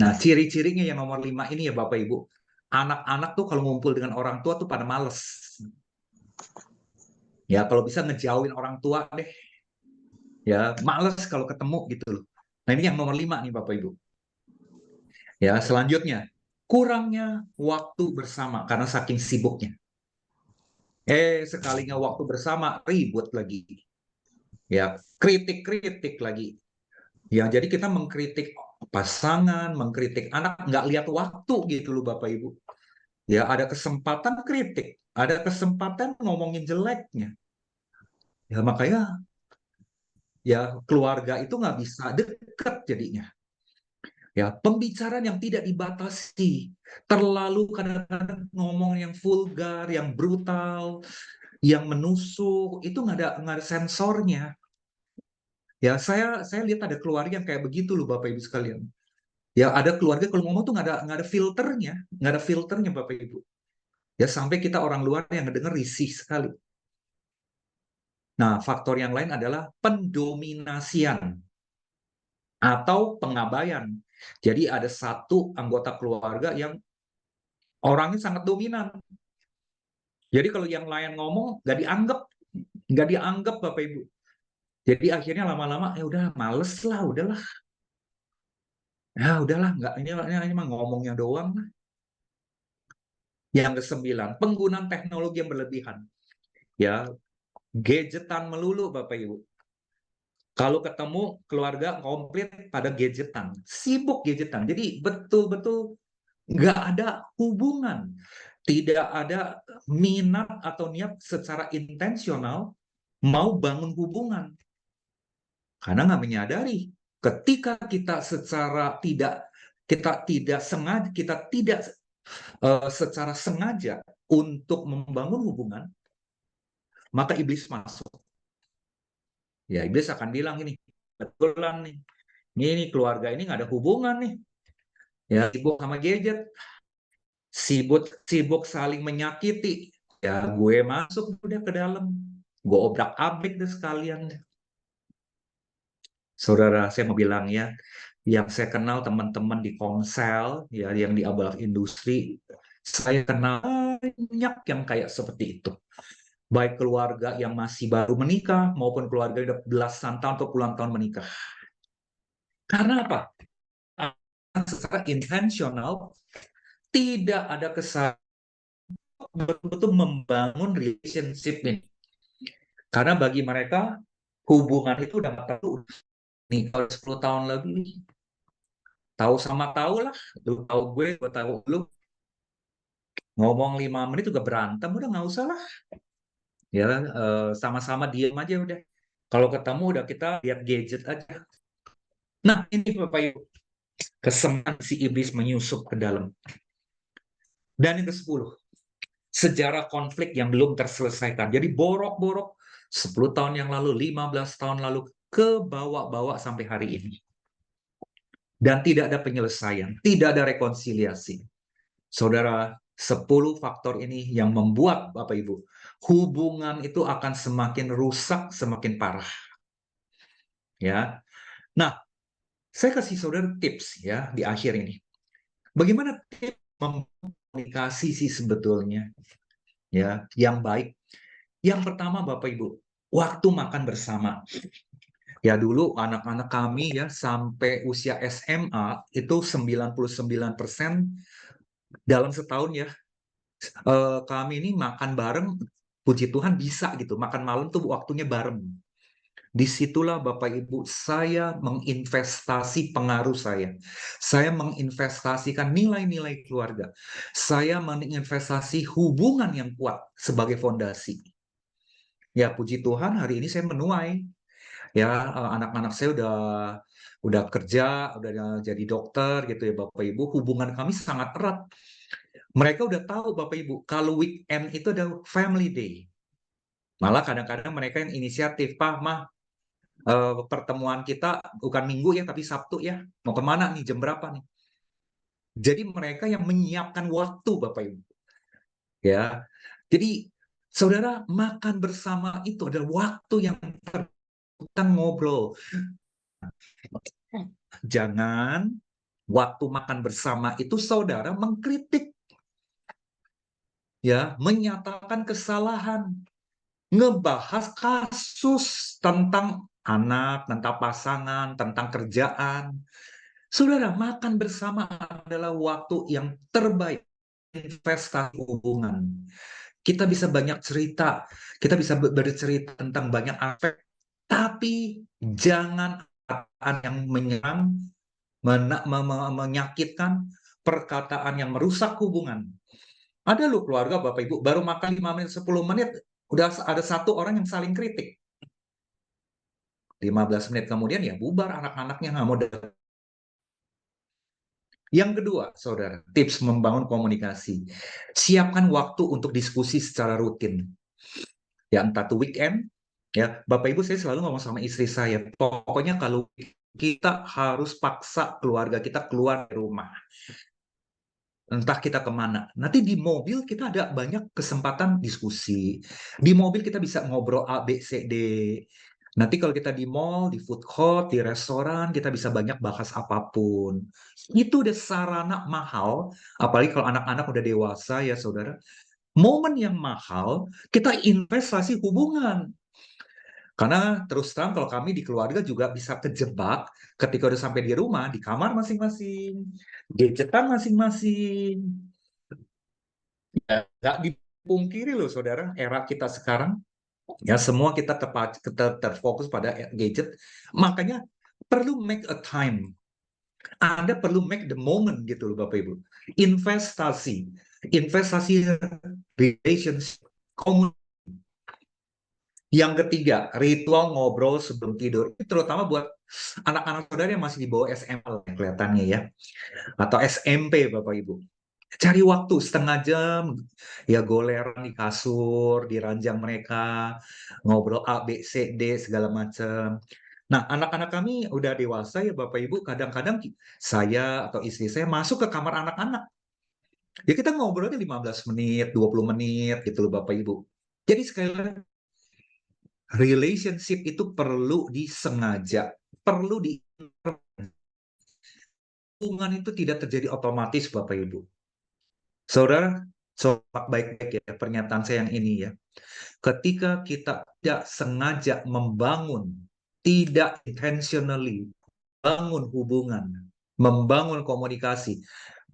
Nah, ciri-cirinya yang nomor 5 ini ya Bapak Ibu. Anak-anak tuh kalau ngumpul dengan orang tua tuh pada males. Ya, kalau bisa ngejauhin orang tua deh. Ya, males kalau ketemu gitu loh. Nah, ini yang nomor 5 nih Bapak Ibu. Ya, selanjutnya, kurangnya waktu bersama karena saking sibuknya. Sekalinya waktu bersama ribut lagi. Ya, kritik-kritik lagi. Ya, jadi kita mengkritik pasangan, mengkritik anak, nggak lihat waktu gitu loh Bapak Ibu. Ya, ada kesempatan kritik, ada kesempatan ngomongin jeleknya. Ya, makanya ya keluarga itu nggak bisa dekat jadinya. Ya, pembicaraan yang tidak dibatasi, terlalu kadang-kadang ngomong yang vulgar, yang brutal, yang menusuk, itu nggak ada sensornya. Ya, saya lihat ada keluarga yang kayak begitu loh Bapak Ibu sekalian. Ya, ada keluarga kalau ngomong tuh nggak ada filternya Bapak Ibu. Ya, sampai kita orang luar yang ngedenger risih sekali. Nah, faktor yang lain adalah pendominasian atau pengabaian. Jadi ada satu anggota keluarga yang orangnya sangat dominan. Jadi kalau yang lain ngomong nggak dianggap. nggak dianggap Bapak Ibu. Jadi akhirnya lama-lama ya udah males lah, udahlah. Ya udahlah, nggak ini mah ngomongnya doang lah. Yang ke-9, penggunaan teknologi yang berlebihan. Ya, gadgetan melulu Bapak Ibu. Kalau ketemu keluarga komplit pada gadgetan, sibuk gadgetan. Jadi betul-betul nggak ada hubungan, tidak ada minat atau niat secara intensional mau bangun hubungan. Karena nggak menyadari ketika kita tidak sengaja, kita tidak secara sengaja untuk membangun hubungan, maka iblis masuk. Ya, iblis akan bilang ini, betulan nih, ini keluarga ini nggak ada hubungan nih. Ya, sibuk sama gadget, sibuk saling menyakiti. Ya, gue masuk udah ke dalam, gue obrak-abrik deh sekalian. Saudara, saya mau bilang ya, yang saya kenal teman-teman di Komsel, ya, yang di abal industri, saya kenal banyak yang kayak seperti itu. Baik keluarga yang masih baru menikah maupun keluarga yang udah belasan tahun atau puluhan tahun menikah. Karena apa? Secara intensional tidak ada kesadaran betul-betul membangun relationship ini. Karena bagi mereka hubungan itu udah nggak perlu nih kalau 10 tahun lebih. Tahu sama tahu lah, lu tahu gue tahu lu. Ngomong 5 menit juga berantem, udah nggak usah lah. Ya, sama-sama diem aja udah. Kalau ketemu udah kita lihat gadget aja. Nah, ini Bapak Ibu, kesenangan si iblis menyusup ke dalam. Dan yang ke-10, sejarah konflik yang belum terselesaikan. Jadi borok-borok 10 tahun yang lalu, 15 tahun lalu, ke bawa-bawa sampai hari ini. Dan tidak ada penyelesaian, tidak ada rekonsiliasi. Saudara, 10 faktor ini yang membuat Bapak Ibu, hubungan itu akan semakin rusak, semakin parah. Ya. Nah, saya kasih saudara tips ya di akhir ini. Bagaimana tips komunikasi sih sebetulnya? Ya, yang baik. Yang pertama Bapak Ibu, waktu makan bersama. Ya dulu anak-anak kami ya sampai usia SMA itu 99% dalam setahun ya kami ini makan bareng, puji Tuhan bisa gitu, makan malam tuh waktunya bareng. Disitulah Bapak Ibu saya menginvestasi pengaruh saya. Saya menginvestasikan nilai-nilai keluarga. Saya menginvestasi hubungan yang kuat sebagai fondasi. Ya puji Tuhan hari ini saya menuai. Ya anak-anak saya udah kerja, udah jadi dokter gitu ya Bapak Ibu. Hubungan kami sangat erat. Mereka udah tahu Bapak Ibu, kalau weekend itu ada family day. Malah kadang-kadang mereka yang inisiatif, Pak, Mah, pertemuan kita bukan Minggu ya, tapi Sabtu ya. Mau kemana nih, jam berapa nih? Jadi mereka yang menyiapkan waktu Bapak Ibu. Ya, jadi saudara makan bersama itu adalah waktu yang kita ngobrol. Jangan waktu makan bersama itu saudara mengkritik, ya, menyatakan kesalahan, ngebahas kasus tentang anak, tentang pasangan, tentang kerjaan. Saudara, makan bersama adalah waktu yang terbaik investasi hubungan. Kita bisa banyak cerita, kita bisa bercerita tentang banyak aspek, tapi jangan yang menyerang, menyakitkan, perkataan yang merusak hubungan. Ada loh keluarga Bapak Ibu, baru makan 5 menit, 10 menit, udah ada satu orang yang saling kritik. 15 menit kemudian ya bubar anak-anaknya nggak mau datang. Yang kedua, saudara, tips membangun komunikasi. Siapkan waktu untuk diskusi secara rutin. Ya entah itu weekend, ya Bapak Ibu saya selalu ngomong sama istri saya, pokoknya kalau kita harus paksa keluarga kita keluar dari rumah. Entah kita kemana. Nanti di mobil kita ada banyak kesempatan diskusi. Di mobil kita bisa ngobrol A, B, C, D. Nanti kalau kita di mall, di food court, di restoran, kita bisa banyak bahas apapun. Itu udah sarana mahal, apalagi kalau anak-anak udah dewasa ya saudara. Momen yang mahal, kita investasi hubungan. Karena terus terang kalau kami di keluarga juga bisa kejebak ketika udah sampai di rumah, di kamar masing-masing, gadgetan masing-masing. Ya, nggak dipungkiri loh saudara, era kita sekarang, ya semua kita terfokus pada gadget. Makanya perlu make a time. Anda perlu make the moment gitu loh Bapak Ibu. Investasi relationship, komunikasi. Yang ketiga, ritual ngobrol sebelum tidur. Ini terutama buat anak-anak saudara yang masih di bawah SMA kelihatannya ya. Atau SMP Bapak Ibu. Cari waktu setengah jam, ya goleran di kasur, di ranjang mereka, ngobrol A, B, C, D, segala macam. Nah, anak-anak kami udah dewasa ya Bapak Ibu, kadang-kadang saya atau istri saya masuk ke kamar anak-anak. Ya kita ngobrolnya 15 menit, 20 menit gitu loh Bapak Ibu. Jadi sekali lagi, relationship itu perlu disengaja, perlu di hubungan itu tidak terjadi otomatis Bapak Ibu. Saudara, sobat baik-baik ya pernyataan saya yang ini ya. Ketika kita tidak sengaja membangun, tidak intentionally bangun hubungan, membangun komunikasi,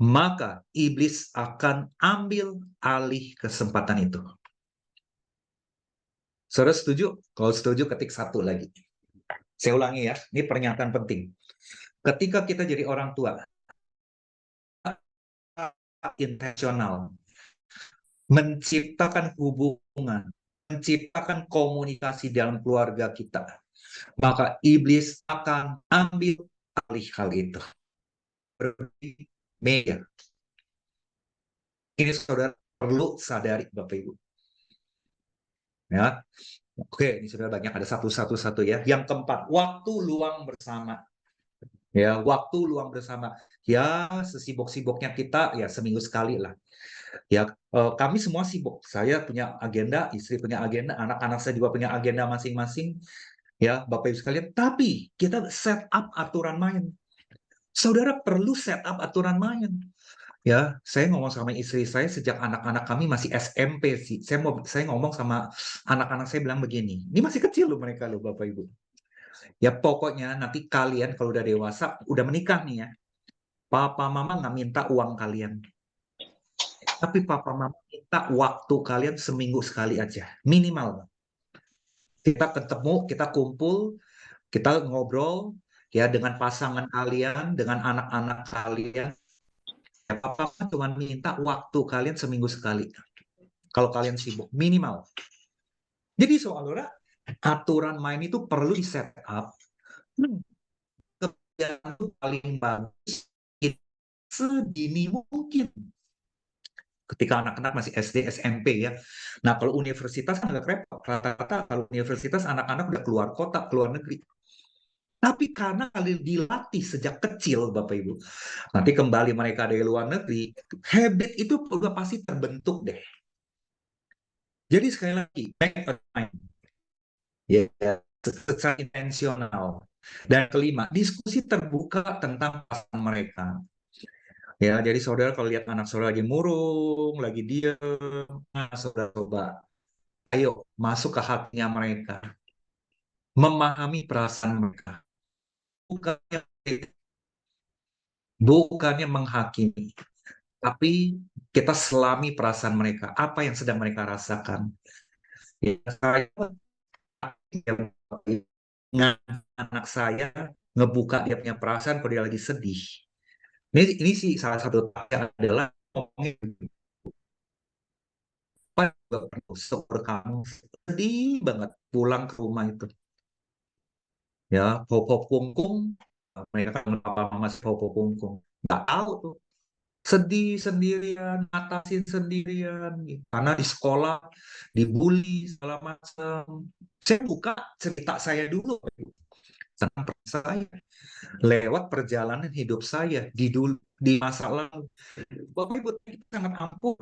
maka iblis akan ambil alih kesempatan itu. Saudara setuju? Kalau setuju ketik 1 lagi. Saya ulangi ya, ini pernyataan penting. Ketika kita jadi orang tua, intensional, menciptakan hubungan, menciptakan komunikasi dalam keluarga kita, maka iblis akan ambil alih hal itu. Media. Ini saudara perlu sadari Bapak Ibu. Ya, oke, ini sudah banyak, ada satu ya. Yang keempat, waktu luang bersama. Ya, waktu luang bersama. Ya, sesibuk-sibuknya kita ya seminggu sekali lah. Ya, kami semua sibuk. Saya punya agenda, istri punya agenda, anak-anak saya juga punya agenda masing-masing. Ya, Bapak Ibu sekalian. Tapi kita set up aturan main. Saudara perlu set up aturan main. Ya, saya ngomong sama istri saya sejak anak-anak kami masih SMP sih. Saya ngomong sama anak-anak saya bilang begini. Ini masih kecil loh mereka loh Bapak Ibu. Ya pokoknya nanti kalian kalau udah dewasa, udah menikah nih ya. Papa mama nggak minta uang kalian. Tapi papa mama minta waktu kalian seminggu sekali aja. Minimal. Kita ketemu, kita kumpul, kita ngobrol ya dengan pasangan kalian, dengan anak-anak kalian. Ya, papa cuma minta waktu kalian seminggu sekali. Kalau kalian sibuk, minimal. Jadi saudara, aturan main itu perlu di set up. Kebiasaan itu paling bagus sedini mungkin. Ketika anak-anak masih SD, SMP ya. Nah kalau universitas kan agak repot. Rata-rata kalau universitas anak-anak udah keluar kota, keluar negeri. Tapi karena kalian dilatih sejak kecil, Bapak Ibu, nanti kembali mereka dari luar negeri, habit itu udah pasti terbentuk deh. Jadi sekali lagi, make a time. Ya, secara intensional. Dan kelima, diskusi terbuka tentang pasangan mereka. Ya, jadi saudara kalau lihat anak saudara lagi murung, lagi diam, saudara coba, ayo masuk ke hatinya mereka, memahami perasaan mereka. Bukannya menghakimi, tapi kita selami perasaan mereka, apa yang sedang mereka rasakan. Ya, saya anak saya ngebuka dia punya perasaan kalau dia lagi sedih. Ini sih salah satu yang adalah kamu sedih banget pulang ke rumah itu. Ya, Popo Pungkung, mereka kan papa mama Popo Pungkung. Nggak tahu tuh. Sedih sendirian, ngatasin sendirian, gitu. Karena di sekolah dibully segala macam. Saya buka cerita saya dulu tentang saya lewat perjalanan hidup saya di masa lalu. Bapak Ibu kita sangat ampuh.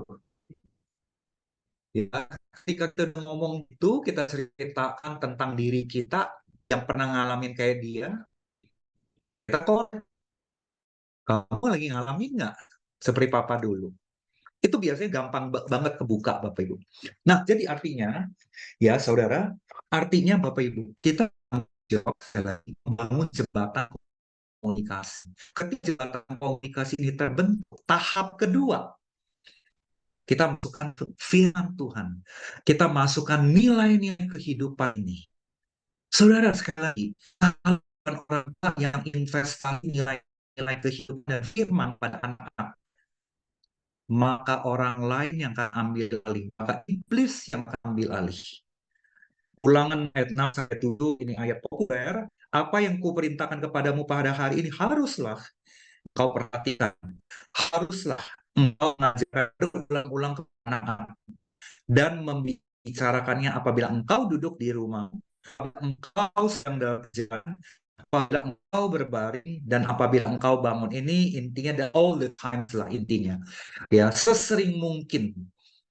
Ya, ketika kita ngomong itu, kita ceritakan tentang diri kita yang pernah ngalamin kayak dia. Kita tolak. Kamu lagi ngalamin nggak seperti papa dulu? Itu biasanya gampang banget kebuka, Bapak Ibu. Nah, jadi artinya, ya saudara, artinya Bapak Ibu, kita jawab sekali lagi, membangun jembatan komunikasi. Ketika jembatan komunikasi ini terbentuk, tahap kedua, kita masukkan firman Tuhan. Kita masukkan nilai-nilai kehidupan ini. Saudara, sekali lagi, kalau orang tua yang investasi nilai-nilai kehidupan dan firman pada anak-anak, maka orang lain yang akan ambil alih, maka iblis yang akan ambil alih. Ulangan ayat 6 sampai 7, ini ayat populer. Apa yang kuperintahkan kepadamu pada hari ini, haruslah kau perhatikan. Haruslah engkau mengajarkan berulang-ulang ke anak-anak dan membicarakannya apabila engkau duduk di rumah, engkau sedang dalam perjalanan, apabila engkau berbaring, dan apabila engkau bangun. Ini intinya dan all the times lah intinya. Ya, sesering mungkin.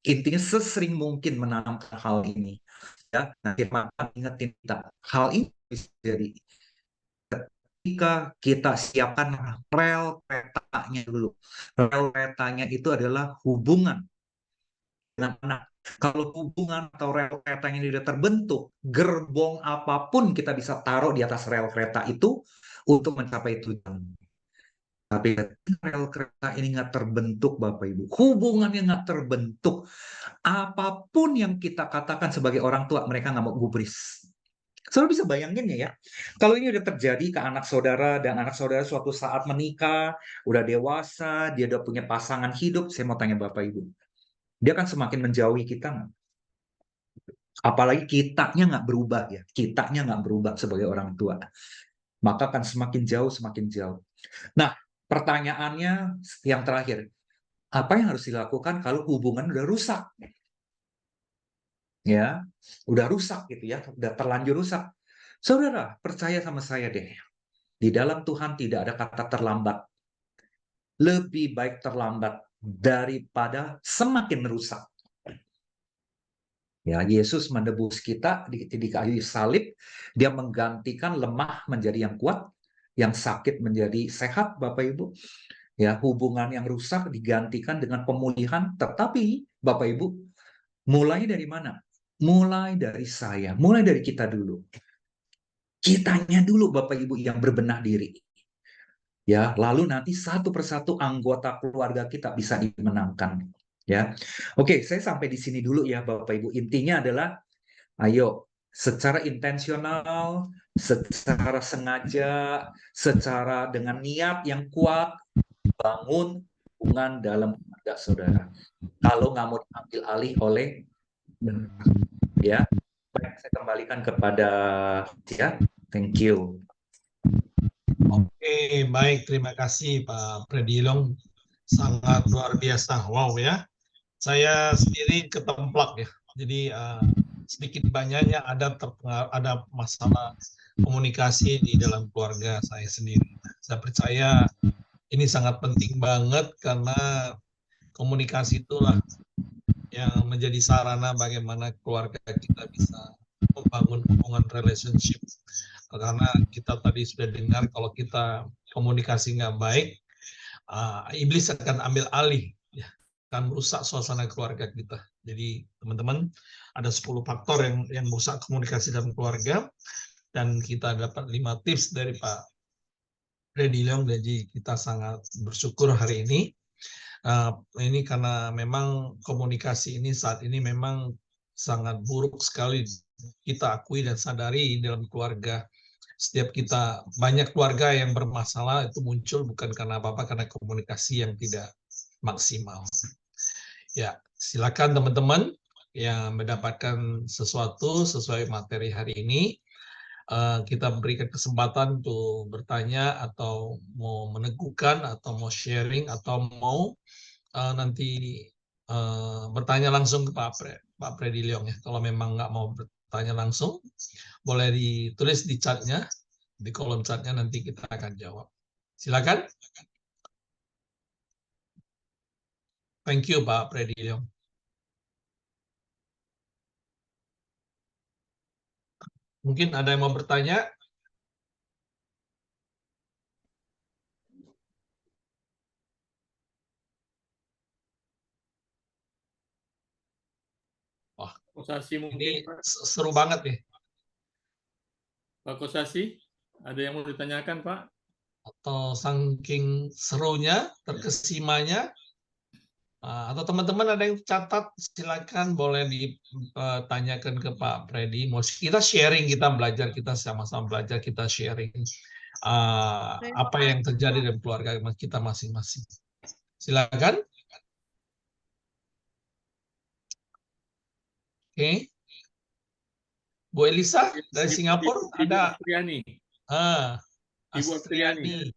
Intinya sesering mungkin menanamkan hal ini. Ya, nah firman ingetin kita. Hal ini bisa jadi ketika kita siapkan rel keretanya dulu. Rel keretanya itu adalah hubungan dengan anak. Kalau hubungan atau rel keretanya tidak terbentuk, gerbong apapun kita bisa taruh di atas rel kereta itu untuk mencapai tujuan. Tapi rel kereta ini nggak terbentuk, Bapak Ibu. Hubungannya nggak terbentuk. Apapun yang kita katakan sebagai orang tua, mereka nggak mau gubris. Saudara bisa bayangin ya, kalau ini udah terjadi ke anak saudara, dan anak saudara suatu saat menikah, udah dewasa, dia udah punya pasangan hidup, saya mau tanya Bapak Ibu, dia kan semakin menjauhi kita nggak? Apalagi kitanya nggak berubah ya, kitanya nggak berubah sebagai orang tua, maka akan semakin jauh, semakin jauh. Nah, pertanyaannya yang terakhir, apa yang harus dilakukan kalau hubungan udah rusak? Ya, udah rusak gitu ya, udah terlanjur rusak. Saudara, percaya sama saya deh, di dalam Tuhan tidak ada kata terlambat. Lebih baik terlambat daripada semakin rusak. Ya, Yesus menebus kita di kayu salib, dia menggantikan lemah menjadi yang kuat, yang sakit menjadi sehat, Bapak Ibu. Ya, hubungan yang rusak digantikan dengan pemulihan, tetapi Bapak Ibu, mulai dari mana? Mulai dari saya, mulai dari kita dulu. Kitanya dulu Bapak Ibu yang berbenah diri. Ya, lalu nanti satu persatu anggota keluarga kita bisa dimenangkan. Ya, oke, saya sampai di sini dulu ya Bapak Ibu. Intinya adalah, ayo secara intensional, secara sengaja, secara dengan niat yang kuat, bangun hubungan dalam keluarga saudara. Kalau nggak mau diambil alih oleh, ya, baik, saya kembalikan kepada ya, thank you. Oke, baik. Terima kasih Pak Predilong. Sangat luar biasa. Wow ya. Saya sendiri ketemplak ya. Jadi sedikit banyaknya ada masalah komunikasi di dalam keluarga saya sendiri. Saya percaya ini sangat penting banget karena komunikasi itulah yang menjadi sarana bagaimana keluarga kita bisa membangun hubungan relationship. Karena kita tadi sudah dengar kalau kita komunikasi nggak baik, iblis akan ambil alih, ya, akan merusak suasana keluarga kita. Jadi teman-teman, ada 10 faktor yang merusak komunikasi dalam keluarga, dan kita dapat 5 tips dari Pak Freddy Leong, jadi kita sangat bersyukur hari ini. Ini karena memang komunikasi ini saat ini memang sangat buruk sekali kita akui dan sadari dalam keluarga. Setiap kita, banyak keluarga yang bermasalah itu muncul bukan karena apa-apa, karena komunikasi yang tidak maksimal. Ya, silakan teman-teman yang mendapatkan sesuatu sesuai materi hari ini, kita berikan kesempatan untuk bertanya atau mau meneguhkan atau mau sharing atau mau nanti bertanya langsung ke Pak Freddy Leong ya. Kalau memang nggak mau bertanya langsung, boleh ditulis di chatnya, di kolom chatnya, nanti kita akan jawab. Silakan. Thank you Pak Freddy Leong. Mungkin ada yang mau bertanya? Kosasi Ini mungkin, Pak. seru banget nih. Pak Kosasi, ada yang mau ditanyakan, Pak? Atau saking serunya, terkesimanya, atau teman-teman ada yang catat, silakan boleh ditanyakan ke Pak Freddy. Kita sharing, kita belajar, kita sama-sama belajar, kita sharing apa yang terjadi dalam keluarga kita masing-masing. Silakan. Oke. Bu Elisa dari Singapura ada. Astriani. Ibu Astriani.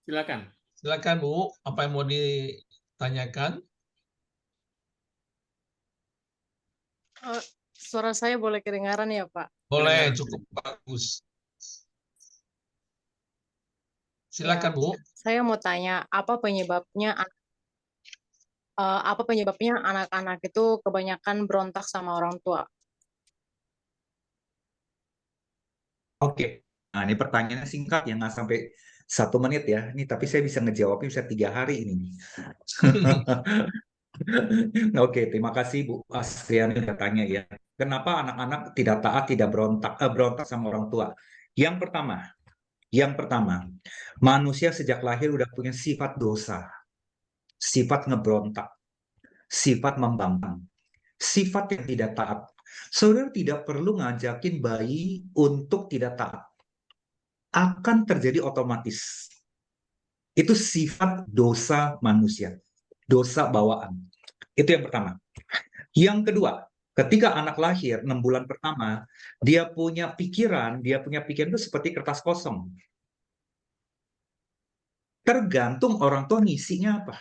Silakan. Silakan Bu, apa yang mau ditanyakan? Suara saya boleh kedengaran ya, Pak? Boleh, cukup bagus. Silakan Ya, Bu. saya mau tanya apa penyebabnya anak-anak itu kebanyakan berontak sama orang tua? Oke, nah ini pertanyaannya singkat ya, nggak sampai 1 menit ya. Ini tapi saya bisa ngejawabnya bisa 3 hari ini. Oke, terima kasih Bu Astriani udah tanya ya. Kenapa anak-anak tidak taat, tidak berontak sama orang tua? Yang pertama, manusia sejak lahir udah punya sifat dosa, sifat ngeberontak, sifat membangkang, sifat yang tidak taat. Saudara tidak perlu ngajakin bayi untuk tidak taat. Akan terjadi otomatis. Itu sifat dosa manusia, dosa bawaan. Itu yang pertama. Yang kedua, ketika anak lahir 6 bulan pertama, dia punya pikiran itu seperti kertas kosong. Tergantung orang tua ngisinya apa.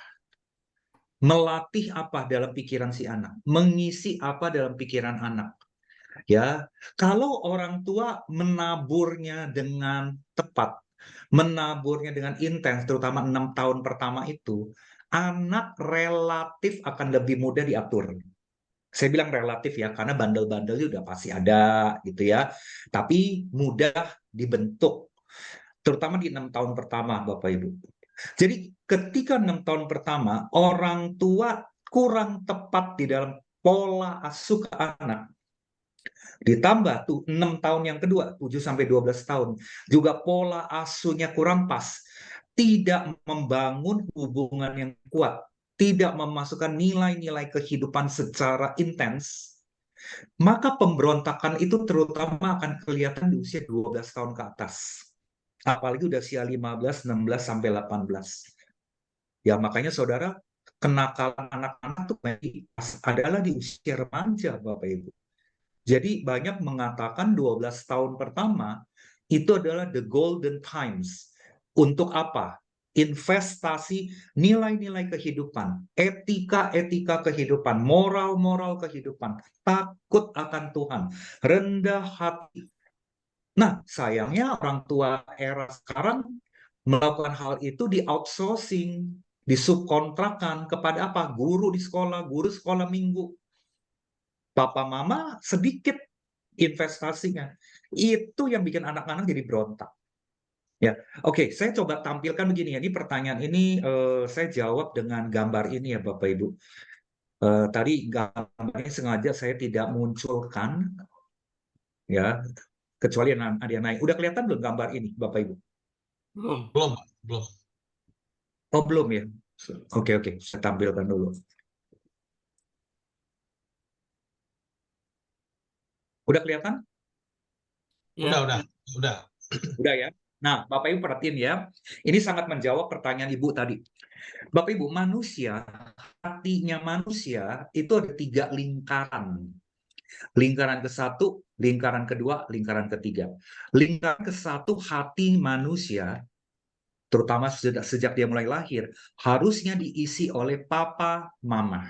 Melatih apa dalam pikiran si anak, mengisi apa dalam pikiran anak. Ya, kalau orang tua menaburnya dengan tepat, menaburnya dengan intens, terutama 6 tahun pertama itu, anak relatif akan lebih mudah diatur. Saya bilang relatif ya, karena bandel-bandel udah pasti ada gitu ya. Tapi mudah dibentuk, terutama di 6 tahun pertama, Bapak Ibu. Jadi ketika 6 tahun pertama, orang tua kurang tepat di dalam pola asuh ke anak, ditambah tuh 6 tahun yang kedua, 7-12 tahun, juga pola asuhnya kurang pas, tidak membangun hubungan yang kuat, tidak memasukkan nilai-nilai kehidupan secara intens, maka pemberontakan itu terutama akan kelihatan di usia 12 tahun ke atas. Apalagi udah usia 15, 16, sampai 18. Ya makanya saudara, kenakalan anak-anak tuh adalah di usia remaja, Bapak Ibu. Jadi banyak mengatakan 12 tahun pertama itu adalah the golden times. Untuk apa? Investasi nilai-nilai kehidupan, etika-etika kehidupan, moral-moral kehidupan, takut akan Tuhan, rendah hati. Nah, sayangnya orang tua era sekarang melakukan hal itu di outsourcing, disubkontrakkan kepada apa? Guru di sekolah, guru sekolah minggu. Papa mama sedikit investasinya. Itu yang bikin anak-anak jadi berontak. Ya, oke, saya coba tampilkan begini ya. Ini pertanyaan ini saya jawab dengan gambar ini ya Bapak Ibu. Tadi gambarnya sengaja saya tidak munculkan, ya, kecuali ada yang naik. Udah kelihatan belum gambar ini Bapak Ibu? Belum. Oh belum ya. Oke, saya tampilkan dulu. Udah kelihatan? Udah. Udah ya. Nah, Bapak Ibu perhatiin ya. Ini sangat menjawab pertanyaan Ibu tadi. Bapak Ibu, hatinya manusia itu ada 3 lingkaran. Lingkaran ke-1, lingkaran kedua, lingkaran ketiga. Lingkaran ke-1 hati manusia, terutama sejak dia mulai lahir, harusnya diisi oleh papa, mama.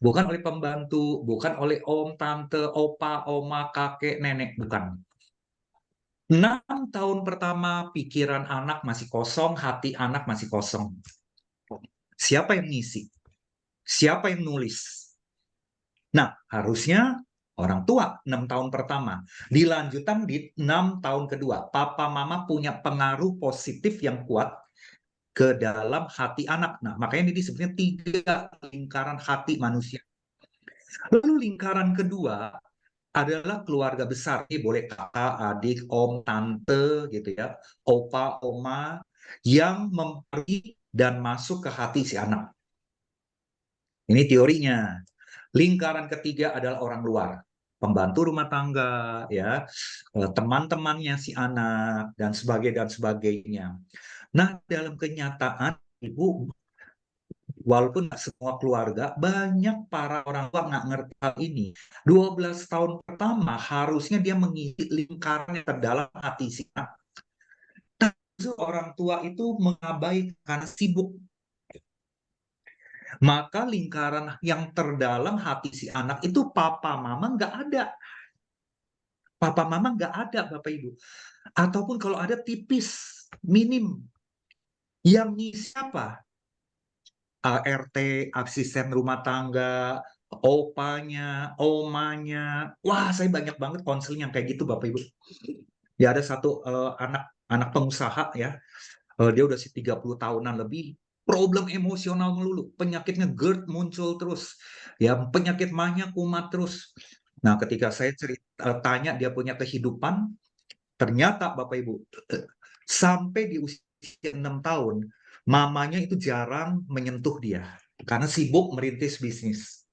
Bukan oleh pembantu, bukan oleh om, tante, opa, oma, kakek, nenek, bukan. 6 tahun pertama pikiran anak masih kosong, hati anak masih kosong. Siapa yang ngisi? Siapa yang nulis? Nah, harusnya orang tua 6 tahun pertama. Dilanjutkan di 6 tahun kedua. Papa mama punya pengaruh positif yang kuat ke dalam hati anak. Nah, makanya ini disebutnya 3 lingkaran hati manusia. Lalu lingkaran kedua adalah keluarga besar. Ini boleh kakak, adik, om, tante, gitu ya, opa, oma, yang mempengaruhi dan masuk ke hati si anak. Ini teorinya. Lingkaran ketiga adalah orang luar, pembantu rumah tangga, ya, teman-temannya si anak, dan sebagainya. Nah, dalam kenyataan, Ibu, walaupun nggak semua keluarga, banyak para orang tua nggak ngerti hal ini. 12 tahun pertama harusnya dia mengisi lingkaran yang terdalam hati si anak. Nah, justru orang tua itu mengabaikan karena sibuk. Maka lingkaran yang terdalam hati si anak itu papa mama nggak ada. Papa mama nggak ada, Bapak Ibu. Ataupun kalau ada tipis, minim. Yang ngisi apa? ART, asisten rumah tangga, opanya, omanya. Wah, saya banyak banget konseling yang kayak gitu, Bapak Ibu. Ya ada satu anak pengusaha ya, dia udah 30 tahunan lebih, problem emosional melulu, penyakitnya GERD muncul terus, ya penyakit mahnya kumat terus. Nah, ketika saya tanya dia punya kehidupan, ternyata Bapak Ibu, sampai di usia 6 tahun, mamanya itu jarang menyentuh dia karena sibuk merintis bisnis.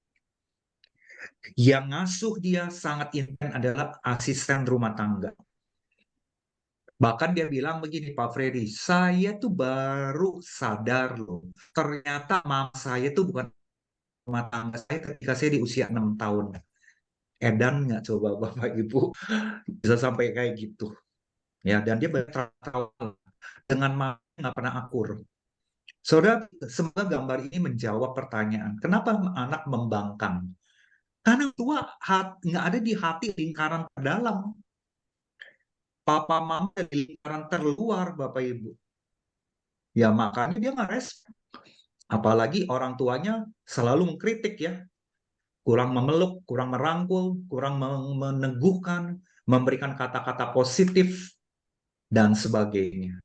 Yang ngasuh dia sangat intens adalah asisten rumah tangga. Bahkan dia bilang begini, Pak Freddy, saya tuh baru sadar loh, ternyata mama saya tuh bukan rumah tangga saya ketika saya di usia 6 tahun. Edan nggak coba Bapak Ibu bisa sampai kayak gitu. Ya, dan dia bertrauma dengan mama nggak pernah akur. Saudara, semoga gambar ini menjawab pertanyaan, kenapa anak membangkang? Karena tua nggak ada di hati lingkaran terdalam. Papa mama di lingkaran terluar, Bapak Ibu. Ya makanya dia nggak respon. Apalagi orang tuanya selalu mengkritik ya. Kurang memeluk, kurang merangkul, kurang meneguhkan, memberikan kata-kata positif, dan sebagainya.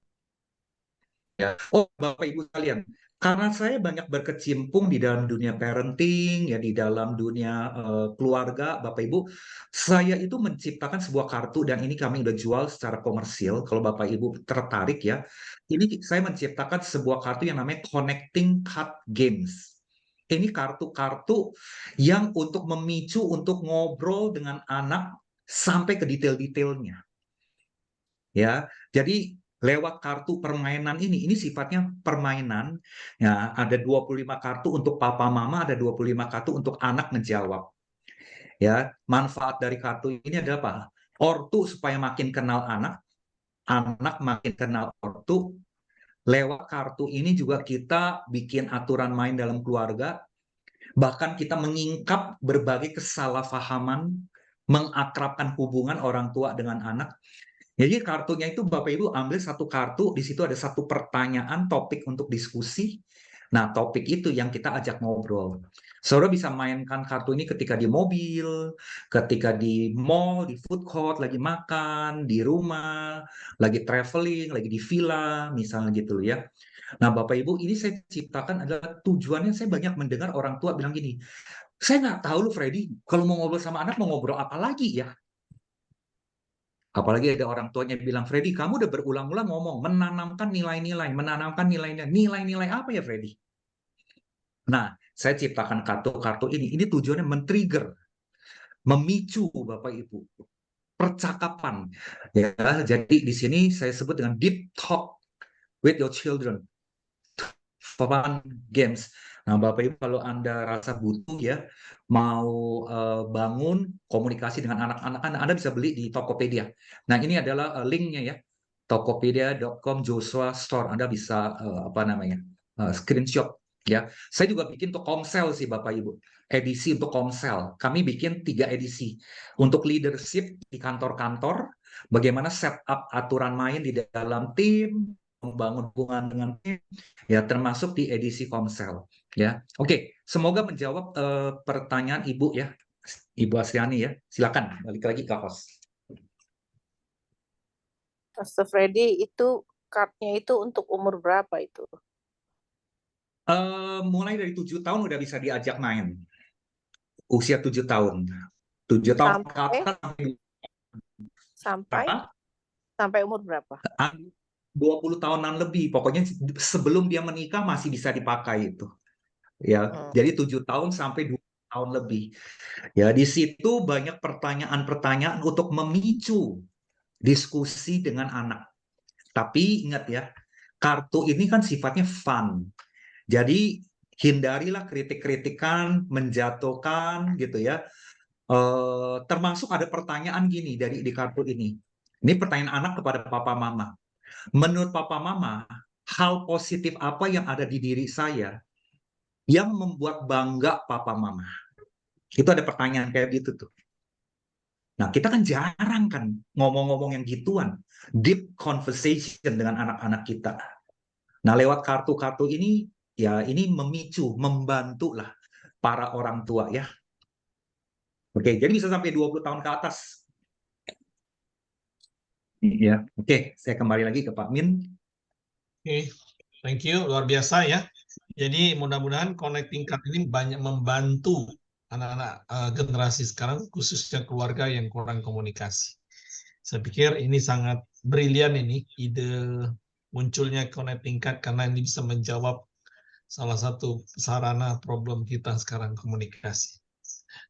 Ya. Oh, Bapak Ibu sekalian, karena saya banyak berkecimpung di dalam dunia parenting, ya di dalam dunia keluarga, Bapak Ibu, saya itu menciptakan sebuah kartu dan ini kami udah jual secara komersil. Kalau Bapak Ibu tertarik ya, ini saya menciptakan sebuah kartu yang namanya Connecting Card Games. Ini kartu-kartu yang untuk memicu untuk ngobrol dengan anak sampai ke detail-detailnya. Ya, jadi lewat kartu permainan ini sifatnya permainan. Ya, ada 25 kartu untuk papa mama, ada 25 kartu untuk anak ngejawab. Ya, manfaat dari kartu ini adalah apa? Ortu supaya makin kenal anak, anak makin kenal ortu. Lewat kartu ini juga kita bikin aturan main dalam keluarga, bahkan kita mengingkap berbagai kesalahpahaman, mengakrabkan hubungan orang tua dengan anak. Jadi kartunya itu Bapak Ibu ambil satu kartu, di situ ada satu pertanyaan topik untuk diskusi. Nah, topik itu yang kita ajak ngobrol. Saudara bisa mainkan kartu ini ketika di mobil, ketika di mall, di food court, lagi makan, di rumah, lagi traveling, lagi di villa, misalnya gitu ya. Nah, Bapak Ibu, ini saya ciptakan adalah tujuannya saya banyak mendengar orang tua bilang gini, saya nggak tahu lu Freddy, kalau mau ngobrol sama anak mau ngobrol apa lagi ya? Apalagi ada orang tuanya bilang, Freddy, kamu udah berulang-ulang ngomong, menanamkan nilai-nilai, Nilai-nilai apa ya, Freddy? Nah, saya ciptakan kartu-kartu ini. Ini tujuannya men-trigger, memicu Bapak Ibu, percakapan. Ya, jadi di sini saya sebut dengan deep talk with your children. Fun games. Nah, Bapak Ibu kalau Anda rasa butuh ya, mau bangun komunikasi dengan anak-anak, Anda bisa beli di Tokopedia. Nah, ini adalah linknya ya, tokopedia.com Joshua Store. Anda bisa screenshot ya. Saya juga bikin untuk Komsel sih Bapak Ibu, edisi untuk Komsel. Kami bikin 3 edisi untuk leadership di kantor-kantor, bagaimana setup aturan main di dalam tim, membangun hubungan dengan tim, ya termasuk di edisi Komsel ya. Oke, semoga menjawab pertanyaan Ibu ya, Ibu Asriani ya. Silakan balik lagi ke host. Pastor Freddy, itu cardnya itu untuk umur berapa itu? Mulai dari 7 tahun udah bisa diajak main. usia 7 tahun. 7 tahun ke Sampai atas sampai sampai umur berapa? 20 tahunan lebih. Pokoknya sebelum dia menikah masih bisa dipakai itu. Ya, jadi 7 tahun sampai 20 tahun lebih. Ya, di situ banyak pertanyaan-pertanyaan untuk memicu diskusi dengan anak. Tapi ingat ya, kartu ini kan sifatnya fun. Jadi hindarilah kritik-kritikan, menjatuhkan gitu ya. Termasuk ada pertanyaan gini di kartu ini. Ini pertanyaan anak kepada papa mama. Menurut papa mama, hal positif apa yang ada di diri saya yang membuat bangga papa mama? Itu ada pertanyaan kayak gitu tuh. Nah, kita kan jarang kan ngomong-ngomong yang gituan. Deep conversation dengan anak-anak kita. Nah, lewat kartu-kartu ini, ya ini memicu, membantu lah para orang tua ya. Oke, jadi bisa sampai 20 tahun ke atas. Ya, oke, saya kembali lagi ke Pak Min. Oke, thank you, luar biasa ya. Jadi mudah-mudahan connecting card ini banyak membantu anak-anak generasi sekarang, khususnya keluarga yang kurang komunikasi. Saya pikir ini sangat brilian ini, ide munculnya connecting card, karena ini bisa menjawab salah satu sarana problem kita sekarang, komunikasi.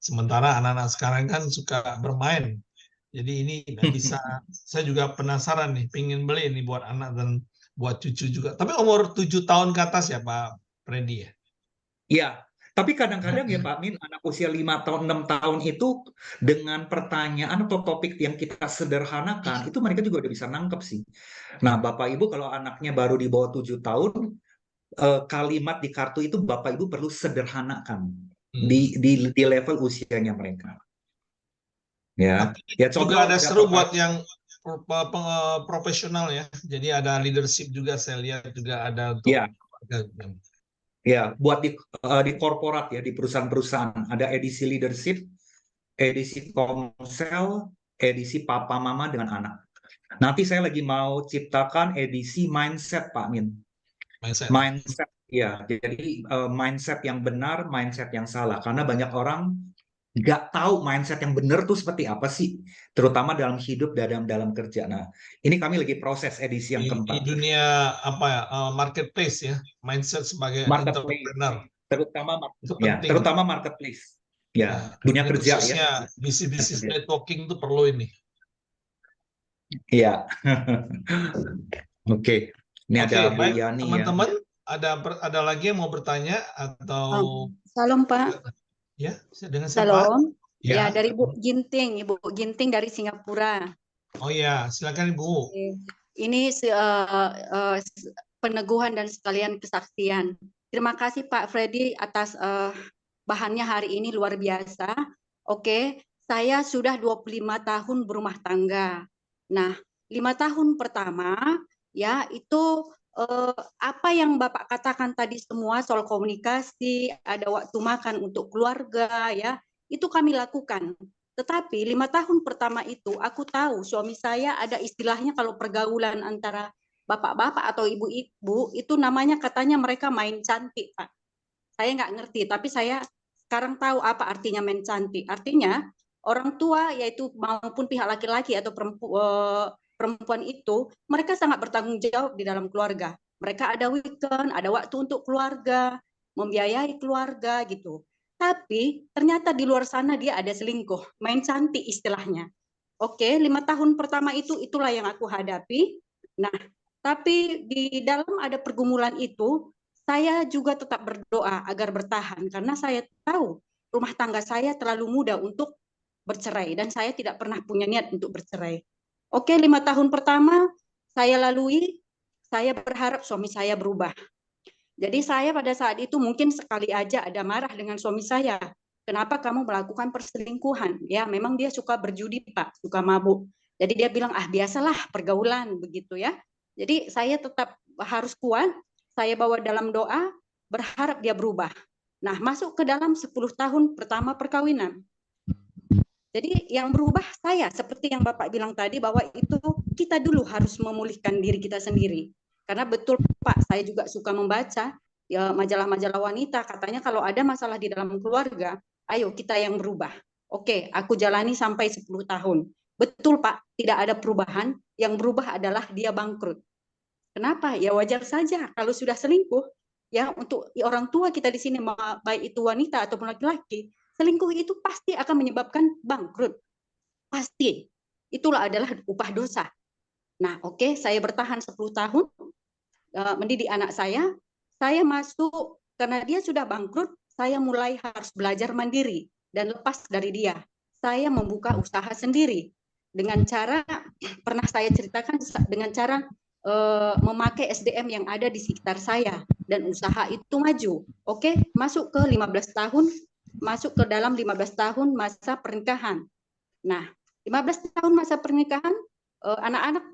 Sementara anak-anak sekarang kan suka bermain. Jadi ini bisa, saya juga penasaran nih, pengen beli ini buat anak dan buat cucu juga. Tapi umur 7 tahun ke atas ya Pak Freddy ya? Iya, tapi kadang-kadang ya Pak Min, anak usia 5 tahun, 6 tahun itu dengan pertanyaan atau topik yang kita sederhanakan, itu mereka juga udah bisa nangkep sih. Nah, Bapak Ibu kalau anaknya baru di bawah 7 tahun, kalimat di kartu itu Bapak Ibu perlu sederhanakan di level usianya mereka. Ya, ya contoh juga ada seru Bapak, buat yang profesional ya. Jadi ada leadership juga, saya lihat juga ada untuk ya, ya buat di korporat ya, di perusahaan-perusahaan ada edisi leadership, edisi komsel, edisi papa mama dengan anak. Nanti saya lagi mau ciptakan edisi mindset Pak Min. Mindset ya, jadi mindset yang benar, mindset yang salah. Karena banyak orang nggak tahu mindset yang benar tuh seperti apa sih, terutama dalam hidup dan dalam kerja. Nah, ini kami lagi proses edisi yang keempat. Di dunia apa ya, marketplace ya, mindset sebagai entrepreneur. Terutama marketplace. Ya, dunia kerja ya. Bisnis networking itu perlu ini. Iya. Oke. Ini ada Bu Yani ya. Teman-teman, ada lagi yang mau bertanya atau? Salam Pak. Ya, dengan siapa? Salam. Ya, dari Bu Ginting, Ibu Ginting dari Singapura. Oh ya, silakan Ibu. Ini peneguhan dan sekalian kesaksian. Terima kasih Pak Freddy atas bahannya hari ini luar biasa. Oke, saya sudah 25 tahun berumah tangga. Nah, 5 tahun pertama ya itu apa yang Bapak katakan tadi semua soal komunikasi, ada waktu makan untuk keluarga ya, itu kami lakukan. Tetapi 5 tahun pertama itu aku tahu suami saya ada istilahnya kalau pergaulan antara bapak-bapak atau ibu-ibu itu namanya katanya mereka main cantik Pak. Saya nggak ngerti, tapi saya sekarang tahu apa artinya main cantik. Artinya orang tua yaitu maupun pihak laki-laki atau perempuan itu, mereka sangat bertanggung jawab di dalam keluarga. Mereka ada weekend, ada waktu untuk keluarga, membiayai keluarga gitu. Tapi ternyata di luar sana dia ada selingkuh, main cantik istilahnya. Oke, 5 tahun pertama itulah yang aku hadapi. Nah, tapi di dalam ada pergumulan itu, saya juga tetap berdoa agar bertahan karena saya tahu rumah tangga saya terlalu muda untuk bercerai dan saya tidak pernah punya niat untuk bercerai. Oke, 5 tahun pertama saya lalui, saya berharap suami saya berubah. Jadi saya pada saat itu mungkin sekali aja ada marah dengan suami saya. Kenapa kamu melakukan perselingkuhan? Ya, memang dia suka berjudi, Pak, suka mabuk. Jadi dia bilang, biasalah pergaulan begitu ya. Jadi saya tetap harus kuat, saya bawa dalam doa, berharap dia berubah. Nah, masuk ke dalam 10 tahun pertama perkawinan. Jadi yang berubah saya, seperti yang Bapak bilang tadi, bahwa itu kita dulu harus memulihkan diri kita sendiri. Karena betul Pak, saya juga suka membaca ya, majalah-majalah wanita, katanya kalau ada masalah di dalam keluarga, Ayo kita yang berubah. Oke, aku jalani sampai 10 tahun. Betul Pak, tidak ada perubahan. Yang berubah adalah dia bangkrut. Kenapa? Ya wajar saja kalau sudah selingkuh. Ya untuk orang tua kita di sini, baik itu wanita ataupun laki-laki, selingkuh itu pasti akan menyebabkan bangkrut. Pasti. Itulah adalah upah dosa. Nah, oke, saya bertahan 10 tahun mendidik anak saya masuk karena dia sudah bangkrut, saya mulai harus belajar mandiri dan lepas dari dia. Saya membuka usaha sendiri dengan cara pernah saya ceritakan dengan cara memakai SDM yang ada di sekitar saya dan usaha itu maju. Oke, masuk ke 15 tahun, masuk ke dalam 15 tahun masa pernikahan. Nah, 15 tahun masa pernikahan anak-anak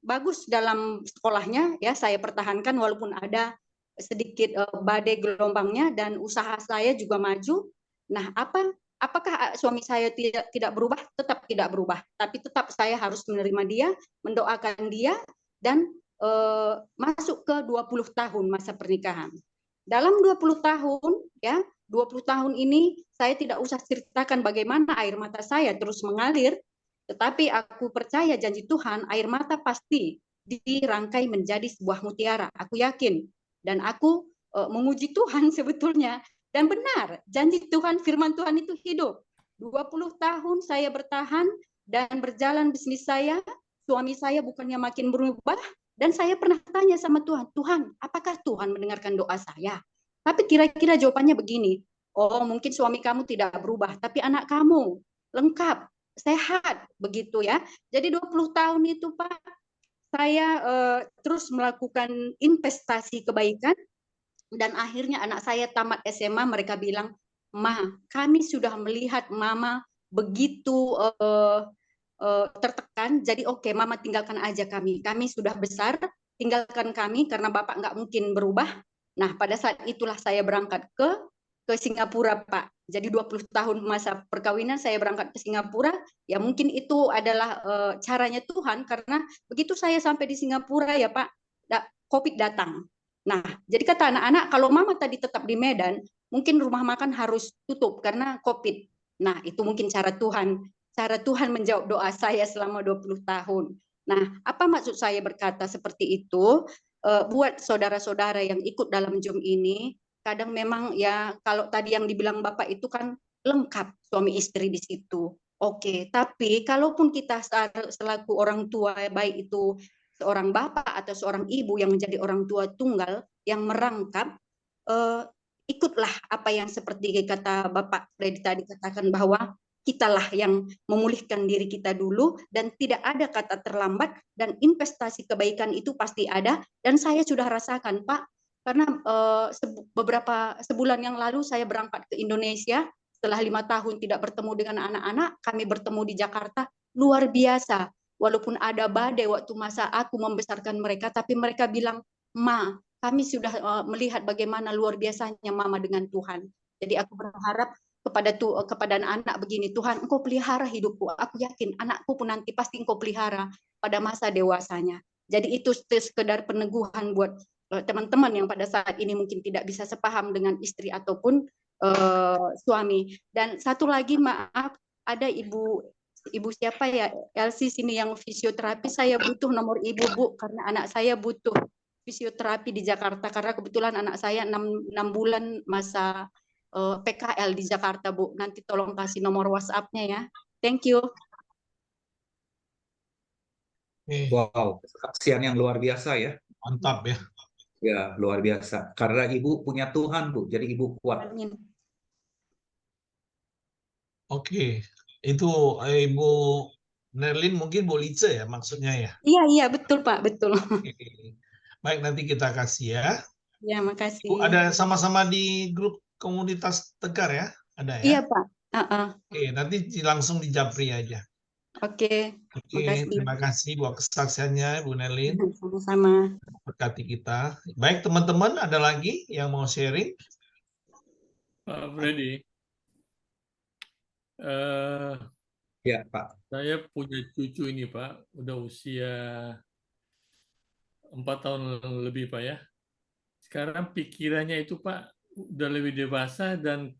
bagus dalam sekolahnya ya, saya pertahankan walaupun ada sedikit badai gelombangnya dan usaha saya juga maju. Nah, apakah suami saya tidak berubah? Tetap tidak berubah, tapi tetap saya harus menerima dia, mendoakan dia dan masuk ke 20 tahun masa pernikahan. Dalam 20 tahun ya, 20 tahun ini saya tidak usah ceritakan bagaimana air mata saya terus mengalir, tetapi aku percaya janji Tuhan, air mata pasti dirangkai menjadi sebuah mutiara. Aku yakin dan aku menguji Tuhan sebetulnya. Dan benar, janji Tuhan, firman Tuhan itu hidup. 20 tahun saya bertahan dan berjalan bisnis saya, suami saya bukannya makin berubah, dan saya pernah tanya sama Tuhan, Tuhan, apakah Tuhan mendengarkan doa saya? Tapi kira-kira jawabannya begini, oh mungkin suami kamu tidak berubah, tapi anak kamu lengkap, sehat, begitu ya. Jadi 20 tahun itu Pak, saya terus melakukan investasi kebaikan, dan akhirnya anak saya tamat SMA, mereka bilang, Ma, kami sudah melihat Mama begitu tertekan, jadi oke, Mama tinggalkan aja kami sudah besar, tinggalkan kami karena Bapak nggak mungkin berubah. Nah, pada saat itulah saya berangkat ke Singapura, Pak. Jadi 20 tahun masa perkawinan saya berangkat ke Singapura, ya mungkin itu adalah caranya Tuhan, karena begitu saya sampai di Singapura ya Pak, COVID datang. Nah, jadi kata anak-anak, kalau Mama tadi tetap di Medan, mungkin rumah makan harus tutup karena COVID. Nah, itu mungkin cara Tuhan menjawab doa saya selama 20 tahun. Nah, apa maksud saya berkata seperti itu? Buat saudara-saudara yang ikut dalam Zoom ini, kadang memang ya kalau tadi yang dibilang Bapak itu kan lengkap suami istri di situ. Oke, tapi kalaupun kita selaku orang tua, baik itu seorang bapak atau seorang ibu yang menjadi orang tua tunggal yang merangkap, ikutlah apa yang seperti kata Bapak Freddy tadi katakan, bahwa kitalah yang memulihkan diri kita dulu, dan tidak ada kata terlambat, dan investasi kebaikan itu pasti ada, dan saya sudah rasakan Pak, karena sebulan yang lalu saya berangkat ke Indonesia, setelah 5 tahun tidak bertemu dengan anak-anak, kami bertemu di Jakarta, luar biasa. Walaupun ada badai waktu masa aku membesarkan mereka, tapi mereka bilang, Ma, kami sudah melihat bagaimana luar biasanya Mama dengan Tuhan. Jadi aku berharap kepada anak-anak begini, Tuhan, Engkau pelihara hidupku. Aku yakin anakku pun nanti pasti Engkau pelihara pada masa dewasanya. Jadi itu sekedar peneguhan buat teman-teman yang pada saat ini mungkin tidak bisa sepaham dengan istri ataupun suami. Dan satu lagi, maaf, ada ibu siapa ya, Elsie sini yang fisioterapi, saya butuh nomor ibu Bu, karena anak saya butuh fisioterapi di Jakarta, karena kebetulan anak saya 6 bulan masa PKL di Jakarta Bu. Nanti tolong kasih nomor WhatsApp-nya ya. Thank you. Wow, kesaksian yang luar biasa ya. Mantap ya. Ya, luar biasa. Karena Ibu punya Tuhan, Bu. Jadi Ibu kuat. Amin. Oke, itu Ibu Nerlin mungkin Bu Lice ya maksudnya ya. Iya betul Pak, betul. Oke. Baik, nanti kita kasih ya. Ya, makasih. Bu, ada sama-sama di grup komunitas Tegar ya? Ada ya? Iya Pak. Oke, nanti langsung di Japri aja. Oke, makasih. Terima kasih buat kesaksiannya Bu Nerlin. Sama-sama. Berkati kita. Baik teman-teman, ada lagi yang mau sharing? Pak Freddy, Ya, Pak. saya punya cucu ini Pak, udah usia 4 tahun lebih Pak ya. Sekarang pikirannya itu Pak udah lebih dewasa dan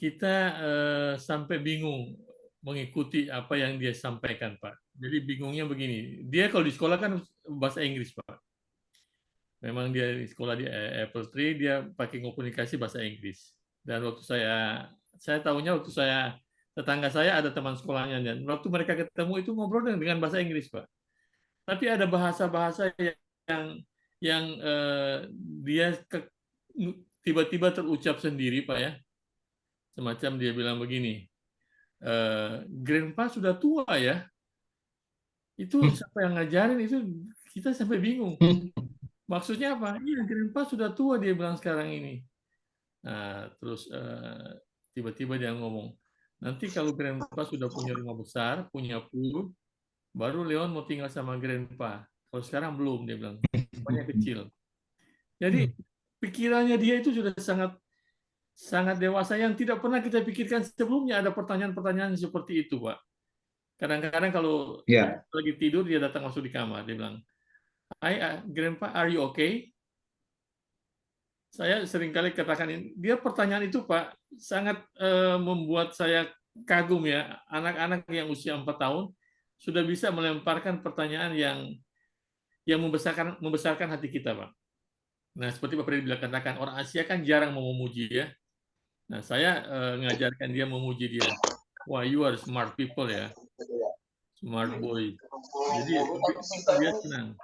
kita sampai bingung mengikuti apa yang dia sampaikan, Pak. Jadi bingungnya begini, dia kalau di sekolah kan bahasa Inggris, Pak. Memang dia di sekolah di Apple Tree, dia pakai komunikasi bahasa Inggris. Dan waktu saya tahunya waktu tetangga saya ada teman sekolahnya, dan waktu mereka ketemu itu ngobrol dengan bahasa Inggris, Pak. Tapi ada bahasa-bahasa yang dia tiba-tiba terucap sendiri, Pak ya. Semacam dia bilang begini, Grandpa sudah tua ya. Itu siapa yang ngajarin itu kita sampai bingung. Maksudnya apa? Iya, Grandpa sudah tua dia bilang sekarang ini. Nah, terus tiba-tiba dia ngomong, nanti kalau Grandpa sudah punya rumah besar, punya pool, baru Leon mau tinggal sama Grandpa. Kalau sekarang belum, dia bilang, rumahnya kecil. Jadi pikirannya dia itu sudah sangat dewasa yang tidak pernah kita pikirkan sebelumnya. Ada pertanyaan-pertanyaan seperti itu, Pak. Kadang-kadang kalau lagi tidur dia datang masuk di kamar, dia bilang, "Hi, Grandpa, are you okay?" Saya seringkali katakan ini, dia pertanyaan itu Pak sangat membuat saya kagum ya. Anak-anak yang usia 4 tahun sudah bisa melemparkan pertanyaan yang membesarkan hati kita, Pak. Nah, seperti Pak Freddy bilang katakan, orang Asia kan jarang mau memuji ya. Nah, saya mengajarkan dia memuji dia. Wah, you are smart people ya. Smart boy. Jadi dia senang.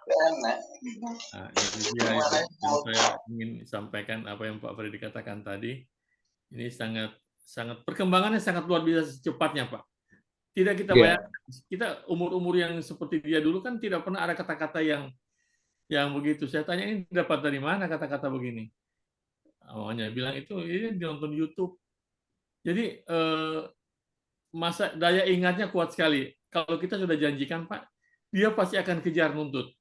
Nah, ini dia yang saya ingin sampaikan apa yang Pak Freddy katakan tadi. Ini sangat perkembangannya sangat luar biasa cepatnya, Pak. Tidak kita bayangkan, kita umur-umur yang seperti dia dulu kan tidak pernah ada kata-kata yang begitu. Saya tanya ini dapat dari mana kata-kata begini? Awalnya bilang itu ini nonton YouTube. Jadi masa daya ingatnya kuat sekali. Kalau kita sudah janjikan, Pak, dia pasti akan kejar nuntut.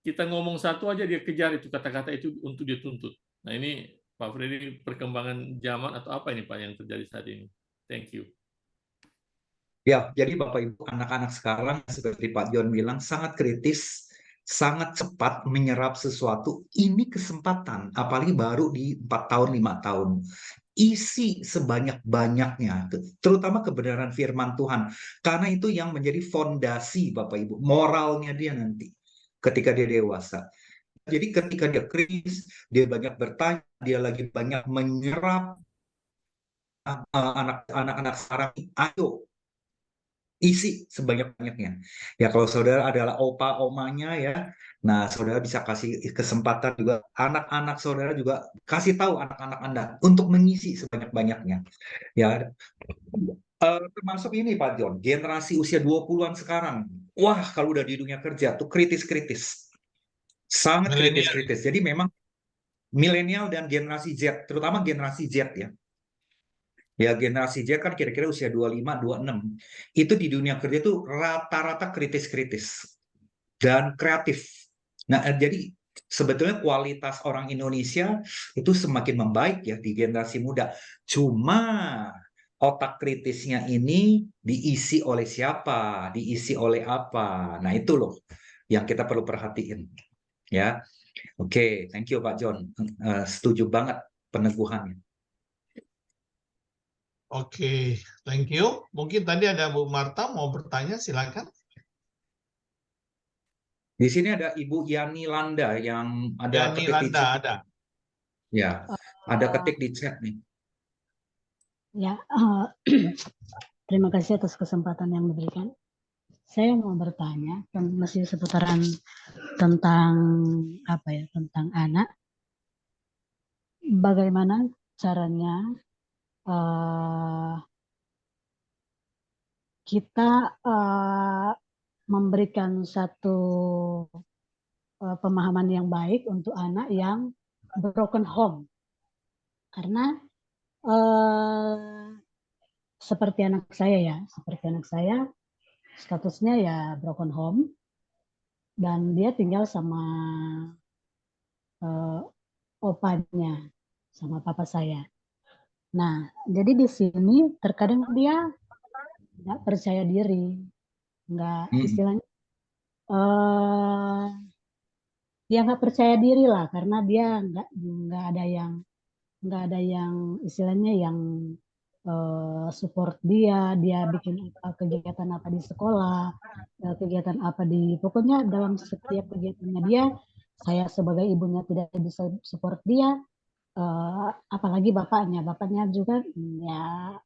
Kita ngomong satu aja dia kejar itu kata-kata itu untuk dia tuntut. Nah ini Pak Freddy perkembangan zaman atau apa ini Pak yang terjadi saat ini? Thank you. Ya, jadi Bapak Ibu, anak-anak sekarang seperti Pak John bilang sangat kritis, sangat cepat menyerap sesuatu. Ini kesempatan, apalagi baru di 4 tahun, 5 tahun. Isi sebanyak-banyaknya, terutama kebenaran firman Tuhan. Karena itu yang menjadi fondasi Bapak Ibu, moralnya dia nanti ketika dia dewasa. Jadi ketika dia kritis, dia banyak bertanya, dia lagi banyak menyerap anak-anak sekarang, ayo isi sebanyak-banyaknya. Ya kalau saudara adalah opa omanya ya, nah saudara bisa kasih kesempatan juga anak-anak saudara juga kasih tahu anak-anak Anda untuk mengisi sebanyak-banyaknya. Ya, termasuk ini Pak John, generasi usia 20-an sekarang. Wah, kalau udah di dunia kerja tuh kritis-kritis. Sangat kritis-kritis. Jadi memang milenial dan generasi Z, terutama generasi Z ya. Ya generasi Z kan kira-kira usia 25, 26. Itu di dunia kerja itu rata-rata kritis-kritis dan kreatif. Nah, jadi sebetulnya kualitas orang Indonesia itu semakin membaik ya di generasi muda. Cuma otak kritisnya ini diisi oleh siapa, diisi oleh apa. Nah, itu loh yang kita perlu perhatiin. Ya. Oke, thank you Pak John. Setuju banget peneguhannya. Oke, thank you. Mungkin tadi ada Bu Marta mau bertanya, silakan. Di sini ada Ibu Yani Landa yang ada Yani ketik di Landa chat. ada. Ya, ada ketik di chat nih. Ya, terima kasih atas kesempatan yang diberikan. Saya mau bertanya, masih seputaran tentang apa ya, tentang anak. Bagaimana caranya kita memberikan satu pemahaman yang baik untuk anak yang broken home, karena seperti anak saya statusnya ya broken home dan dia tinggal sama opanya, sama papa saya. Nah, jadi di sini terkadang dia nggak percaya diri, nggak istilahnya dia nggak percaya diri lah karena dia nggak ada yang istilahnya yang support dia bikin kegiatan apa di sekolah, kegiatan apa pokoknya dalam setiap kegiatannya dia, saya sebagai ibunya tidak bisa support dia, apalagi bapaknya juga ya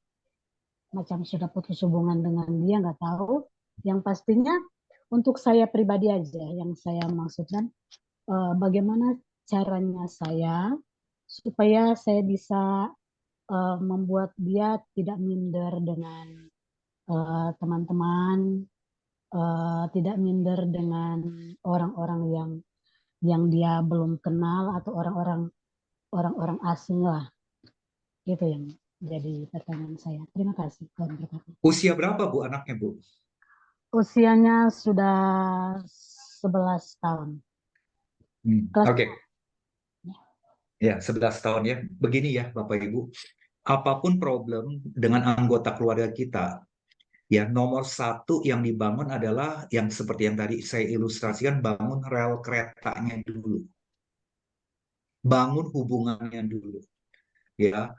macam sudah putus hubungan dengan dia, nggak tahu. Yang pastinya untuk saya pribadi aja yang saya maksudkan, bagaimana caranya saya supaya saya bisa membuat dia tidak minder dengan teman-teman, tidak minder dengan orang-orang yang dia belum kenal atau orang-orang asing lah. Itu yang jadi pertanyaan saya. Terima kasih. Tuhan berkati. Usia berapa Bu anaknya Bu? Usianya sudah 11 tahun. Oke. Ya, 11 tahun ya. Begini ya Bapak Ibu, apapun problem dengan anggota keluarga kita, ya nomor satu yang dibangun adalah yang seperti yang tadi saya ilustrasikan, bangun rel keretanya dulu. Bangun hubungannya dulu. Ya,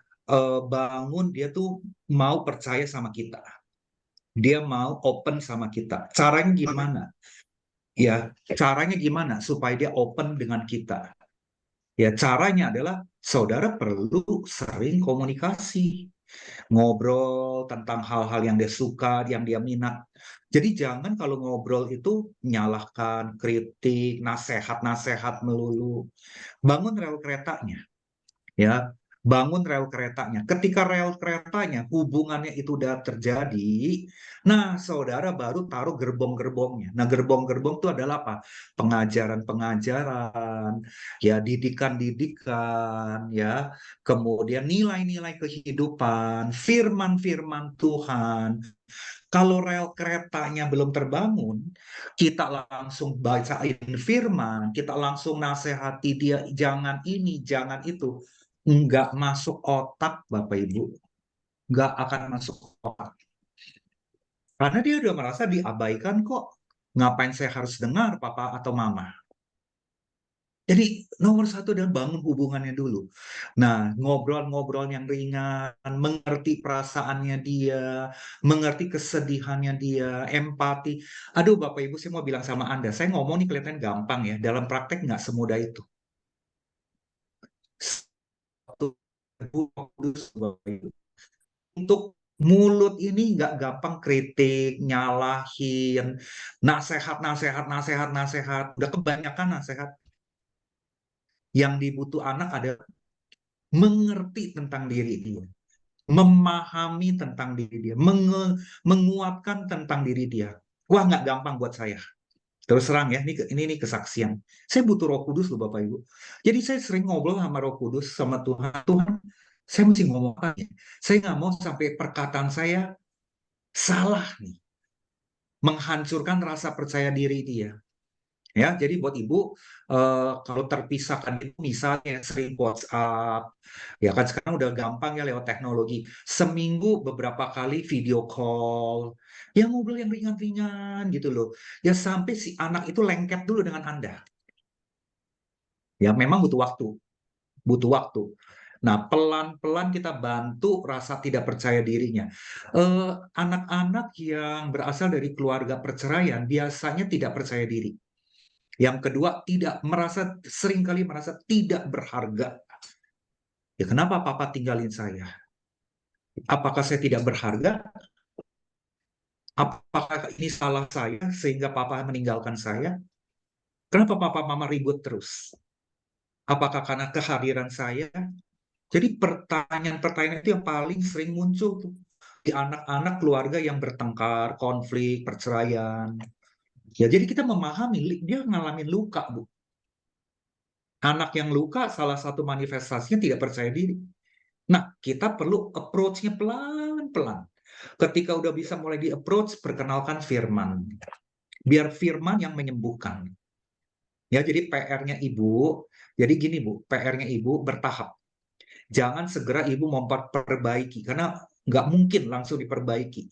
bangun dia tuh mau percaya sama kita. Dia mau open sama kita. Caranya gimana? Ya, caranya gimana supaya dia open dengan kita? Ya, caranya adalah saudara perlu sering komunikasi, ngobrol tentang hal-hal yang dia suka, yang dia minat. Jadi jangan kalau ngobrol itu menyalahkan, kritik, nasihat-nasihat melulu. Bangun rel keretanya, ya. Bangun rel keretanya. Ketika rel keretanya hubungannya itu udah terjadi, nah saudara baru taruh gerbong-gerbongnya. Nah gerbong-gerbong itu adalah apa? Pengajaran-pengajaran, ya didikan-didikan, ya kemudian nilai-nilai kehidupan, firman-firman Tuhan. Kalau rel keretanya belum terbangun, kita langsung bacain firman, kita langsung nasihati dia, jangan ini, jangan itu. Nggak masuk otak, Bapak Ibu. Nggak akan masuk otak. Karena dia udah merasa diabaikan kok. Ngapain saya harus dengar Papa atau Mama? Jadi nomor satu adalah bangun hubungannya dulu. Nah, ngobrol-ngobrol yang ringan, mengerti perasaannya dia, mengerti kesedihannya dia, empati. Aduh Bapak Ibu, saya mau bilang sama Anda, saya ngomong nih kelihatan gampang ya, dalam praktek nggak semudah itu. Untuk mulut ini nggak gampang kritik, nyalahin, nasehat. Udah kebanyakan nasehat. Yang dibutuh anak adalah mengerti tentang diri dia, memahami tentang diri dia, menguatkan tentang diri dia. Wah, nggak gampang buat saya. Terus terang ya, ini kesaksian. Saya butuh Roh Kudus loh Bapak Ibu. Jadi saya sering ngobrol sama Roh Kudus, sama Tuhan. Tuhan, saya mesti ngomong apa ya? Saya nggak mau sampai perkataan saya salah nih, menghancurkan rasa percaya diri dia. Ya, jadi buat ibu kalau terpisahkan itu misalnya sering WhatsApp, ya kan sekarang udah gampang ya lewat teknologi. Seminggu beberapa kali video call, ya ngobrol yang ringan-ringan gitu loh. Ya sampai si anak itu lengket dulu dengan Anda. Ya memang butuh waktu. Nah, pelan-pelan kita bantu rasa tidak percaya dirinya. Anak-anak yang berasal dari keluarga perceraian biasanya tidak percaya diri. Yang kedua, seringkali merasa tidak berharga. Ya kenapa Papa tinggalin saya? Apakah saya tidak berharga? Apakah ini salah saya sehingga Papa meninggalkan saya? Kenapa Papa Mama ribut terus? Apakah karena kehadiran saya? Jadi pertanyaan-pertanyaan itu yang paling sering muncul tuh di anak-anak keluarga yang bertengkar, konflik, perceraian. Ya, jadi kita memahami dia ngalamin luka, Bu. Anak yang luka salah satu manifestasinya tidak percaya diri. Nah, kita perlu approach-nya pelan-pelan. Ketika udah bisa mulai di-approach, perkenalkan firman. Biar firman yang menyembuhkan. Ya, jadi PR-nya Ibu, jadi gini Bu, PR-nya Ibu bertahap. Jangan segera Ibu memperbaiki, karena nggak mungkin langsung diperbaiki.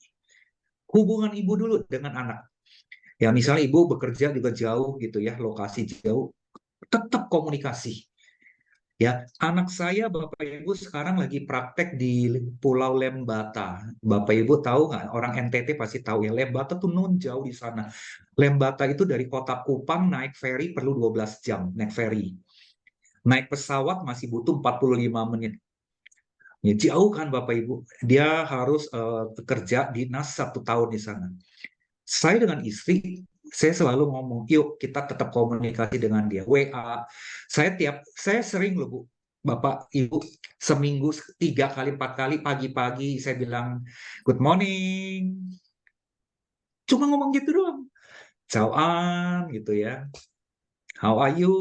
Hubungan Ibu dulu dengan anak. Ya, misalnya Ibu bekerja juga jauh gitu ya, lokasi jauh. Tetap komunikasi. Ya, anak saya Bapak Ibu sekarang lagi praktek di Pulau Lembata. Bapak Ibu tahu nggak? Orang NTT pasti tahu ya. Lembata tuh nun jauh di sana. Lembata itu dari kota Kupang naik ferry perlu 12 jam naik ferry. Naik pesawat masih butuh 45 menit. Ya, jauh kan Bapak Ibu. Dia harus bekerja dinas 1 tahun di sana. Saya dengan istri, saya selalu ngomong, yuk kita tetap komunikasi dengan dia. WA. Saya sering loh Bu, Bapak Ibu, seminggu 3 kali 4 kali pagi-pagi saya bilang good morning. Cuma ngomong gitu doang. Cauan gitu ya. How are you?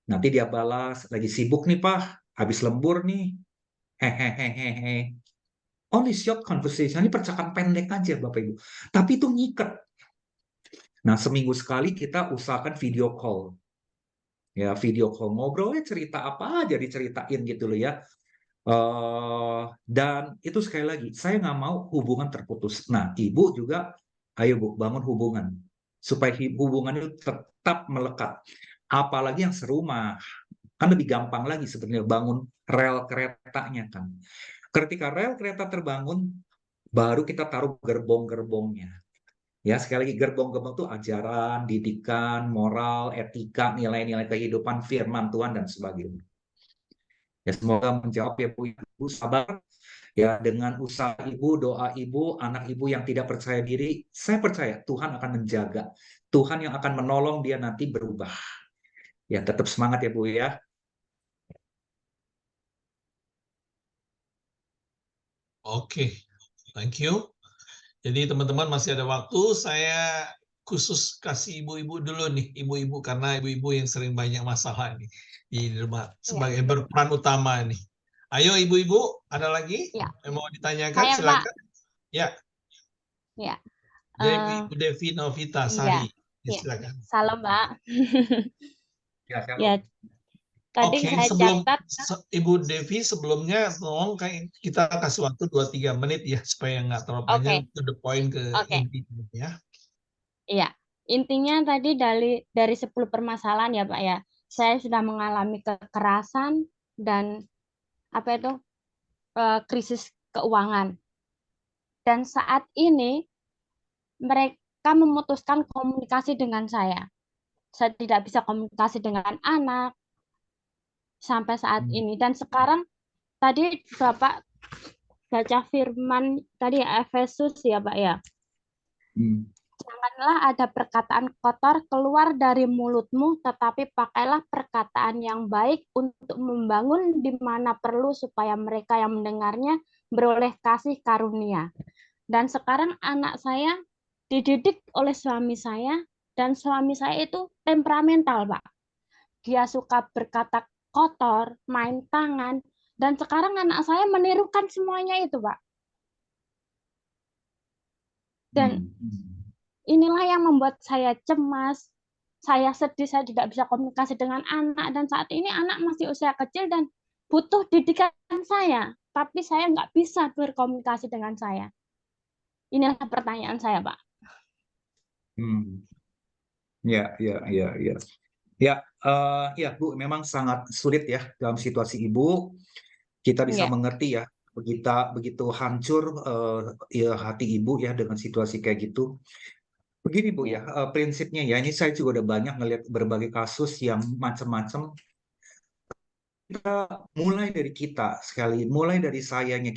Nanti dia balas, lagi sibuk nih Pak, habis lembur nih. Hehehehe. Only short conversation, ini percakapan pendek aja Bapak Ibu. Tapi itu ngikat. Nah, seminggu sekali kita usahakan video call. Ya, video call ngobrolnya cerita apa aja diceritain gitu loh ya. Dan itu sekali lagi, saya nggak mau hubungan terputus. Nah, ibu juga, ayo Bu, bangun hubungan. Supaya hubungan itu tetap melekat. Apalagi yang serumah. Kan lebih gampang lagi sebenarnya bangun rel keretanya kan. Ketika rel kereta terbangun, baru kita taruh gerbong-gerbongnya. Ya, sekali lagi gerbong-gerbong itu ajaran, didikan, moral, etika, nilai-nilai kehidupan, firman Tuhan dan sebagainya. Ya, semoga menjawab ya Bu, Ibu sabar ya dengan usaha Ibu, doa Ibu, anak Ibu yang tidak percaya diri, saya percaya Tuhan akan menjaga. Tuhan yang akan menolong dia nanti berubah. Ya, tetap semangat ya Bu ya. Oke, thank you. Jadi teman-teman masih ada waktu, saya khusus kasih ibu-ibu dulu nih, ibu-ibu karena ibu-ibu yang sering banyak masalah nih di rumah sebagai berperan utama nih. Ayo ibu-ibu, ada lagi Ya. yang mau ditanyakan? Saya, Silakan. Pak. Ya. Ya. Ibu Devi Novita Sari, silakan. Salam, Pak. Ya, Ya. Tadi Oke, saya sebelum catat. Ibu Devi sebelumnya tolong kita kasih waktu 2-3 menit ya supaya nggak terlalu panjang, to the point ke intinya ya. Iya, intinya tadi dari 10 permasalahan ya Pak ya. Saya sudah mengalami kekerasan dan krisis keuangan. Dan saat ini mereka memutuskan komunikasi dengan saya. Saya tidak bisa komunikasi dengan anak sampai saat ini. Dan sekarang tadi Bapak baca firman tadi Efesus ya Pak ya. Janganlah ada perkataan kotor keluar dari mulutmu, tetapi pakailah perkataan yang baik untuk membangun di mana perlu supaya mereka yang mendengarnya beroleh kasih karunia. Dan sekarang anak saya dididik oleh suami saya, dan suami saya itu temperamental, Pak. Dia suka berkata kotor, main tangan, dan sekarang anak saya menirukan semuanya itu, Pak. Dan inilah yang membuat saya cemas, saya sedih, saya tidak bisa komunikasi dengan anak, dan saat ini anak masih usia kecil dan butuh didikan saya, tapi saya nggak bisa berkomunikasi dengan saya. Inilah pertanyaan saya, Pak. Ya, Bu, memang sangat sulit ya dalam situasi Ibu. Kita bisa mengerti ya, begitu hancur ya hati Ibu ya dengan situasi kayak gitu. Begini Bu ya, prinsipnya ya, ini saya juga udah banyak ngelihat berbagai kasus yang macam-macam. Kita mulai dari sayanya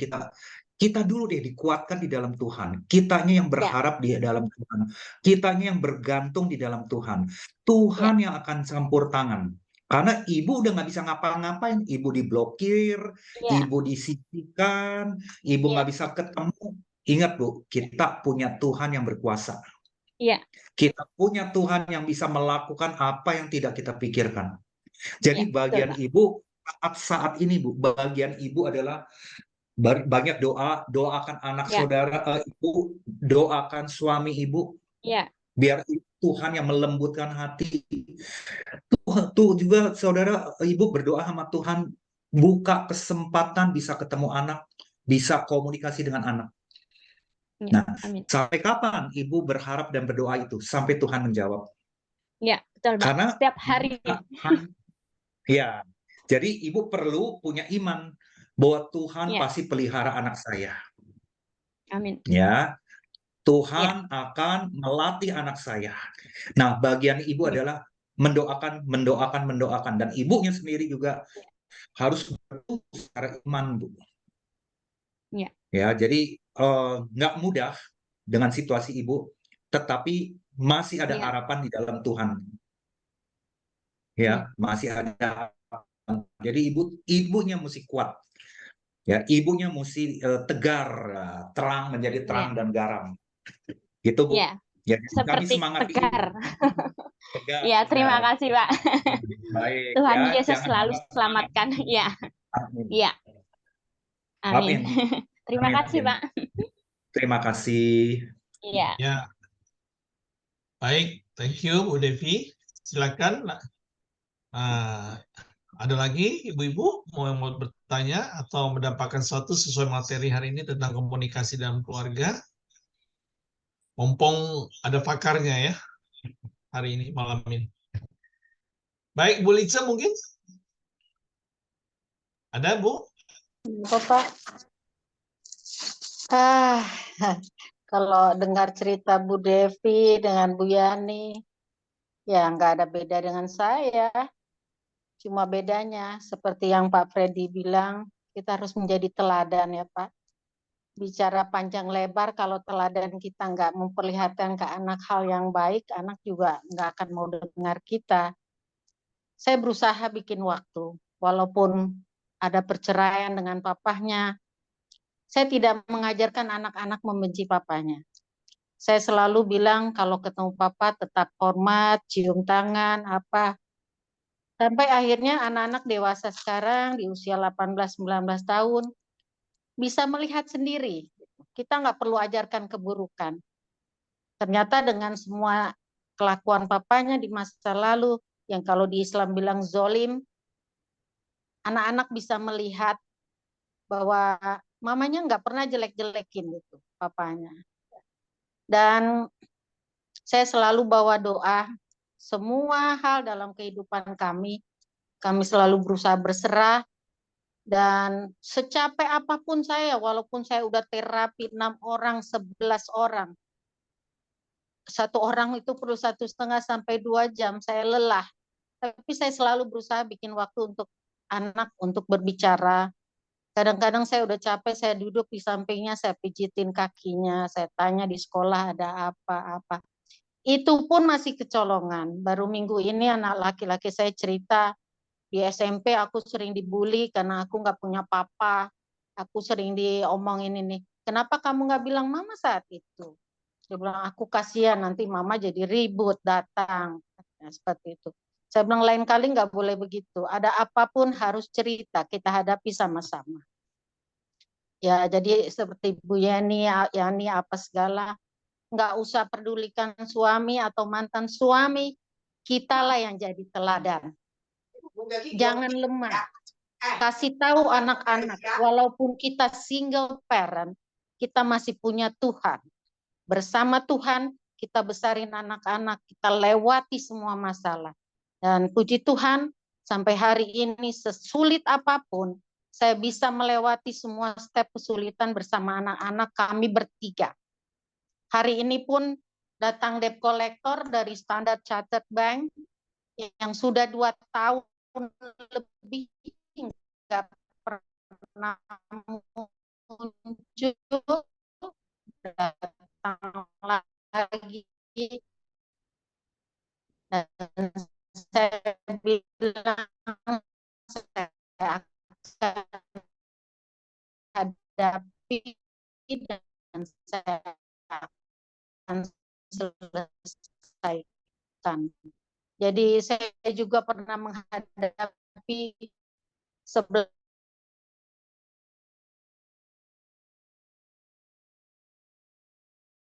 kita dulu deh dikuatkan di dalam Tuhan. Kitanya yang berharap di dalam Tuhan. Kitanya yang bergantung di dalam Tuhan. Tuhan yang akan campur tangan. Karena ibu udah nggak bisa ngapa-ngapain. Ibu diblokir, ibu disisihkan, ibu nggak bisa ketemu. Ingat Bu, kita punya Tuhan yang berkuasa. Kita punya Tuhan yang bisa melakukan apa yang tidak kita pikirkan. Jadi bagian ibu saat ini Bu, bagian ibu adalah banyak doakan anak saudara ibu, doakan suami ibu, biar Tuhan yang melembutkan hati. Tuh juga saudara ibu berdoa sama Tuhan, buka kesempatan bisa ketemu anak, bisa komunikasi dengan anak. Nah, sampai kapan ibu berharap dan berdoa itu? Sampai Tuhan menjawab. Ya, betul, Pak. Karena setiap hari. Ya, Jadi ibu perlu punya iman bahwa Tuhan Ya, pasti pelihara anak saya. amin. Ya, Ya, Tuhan akan melatih anak saya. Nah, bagian ibu ya, adalah mendoakan, dan ibunya sendiri juga harus bertumbuh secara iman, Bu. ya, Ya, jadi nggak mudah dengan situasi ibu, tetapi masih ada ya, harapan di dalam Tuhan. ya, Ya, masih ada harapan. Jadi ibunya mesti kuat. Ya, ibunya mesti tegar, terang menjadi terang ya, dan garam. Gitu, Bu. ya. Ya, kami Seperti semangati tegar. ibu. Tegar, Ya, terima ya. kasih, Pak. Baik, Tuhan ya, Yesus jangan selalu lepas semangat. selamatkan. Ya, Amin. ya, Amin. amin. Terima Amin. kasih, Pak. Terima kasih. Ya. Ya, baik. Thank you, Bu Devi. Silakan. Ada lagi ibu-ibu yang mau bertanya atau mendapatkan sesuatu sesuai materi hari ini tentang komunikasi dalam keluarga? Mumpung ada pakarnya ya hari ini, malam ini. Baik, Bu Lica mungkin? Ada, Bu? Bapak, kalau dengar cerita Bu Devi dengan Bu Yani, ya nggak ada beda dengan saya. Cuma bedanya, seperti yang Pak Freddy bilang, kita harus menjadi teladan ya Pak. Bicara panjang lebar, kalau teladan kita nggak memperlihatkan ke anak hal yang baik, anak juga nggak akan mau dengar kita. Saya berusaha bikin waktu, walaupun ada perceraian dengan papahnya, saya tidak mengajarkan anak-anak membenci papanya. Saya selalu bilang kalau ketemu papa tetap hormat, cium tangan, apa. Sampai akhirnya anak-anak dewasa sekarang di usia 18-19 tahun bisa melihat sendiri. Kita nggak perlu ajarkan keburukan. Ternyata dengan semua kelakuan papanya di masa lalu, yang kalau di Islam bilang zolim, anak-anak bisa melihat bahwa mamanya nggak pernah jelek-jelekin gitu, papanya. Dan saya selalu bawa doa, semua hal dalam kehidupan kami selalu berusaha berserah, dan secapek apapun saya, walaupun saya udah terapi 6 orang, 11 orang, satu orang itu perlu 1,5 sampai 2 jam, saya lelah. Tapi saya selalu berusaha bikin waktu untuk anak, untuk berbicara. Kadang-kadang saya udah capek, saya duduk di sampingnya, saya pijitin kakinya, saya tanya di sekolah ada apa-apa. Itu pun masih kecolongan. Baru minggu ini anak laki-laki saya cerita, di SMP aku sering dibully karena aku nggak punya papa. Aku sering diomongin ini. Kenapa kamu nggak bilang mama saat itu? Dia bilang, aku kasihan nanti mama jadi ribut datang. Nah, seperti itu. Saya bilang lain kali nggak boleh begitu. Ada apapun harus cerita, kita hadapi sama-sama. Ya, jadi seperti Bu Yani apa segala, nggak usah pedulikan suami atau mantan suami, kitalah yang jadi teladan. Jangan lemah. Kasih tahu anak-anak, walaupun kita single parent, kita masih punya Tuhan. Bersama Tuhan, kita besarin anak-anak, kita lewati semua masalah. Dan puji Tuhan, sampai hari ini sesulit apapun, saya bisa melewati semua step kesulitan bersama anak-anak kami bertiga. Hari ini pun datang debt collector dari Standard Chartered Bank yang sudah 2 tahun lebih nggak pernah muncul, datang lagi, dan saya bilang saya akan hadapi dan saya akan selesaikan. Jadi saya juga pernah menghadapi 11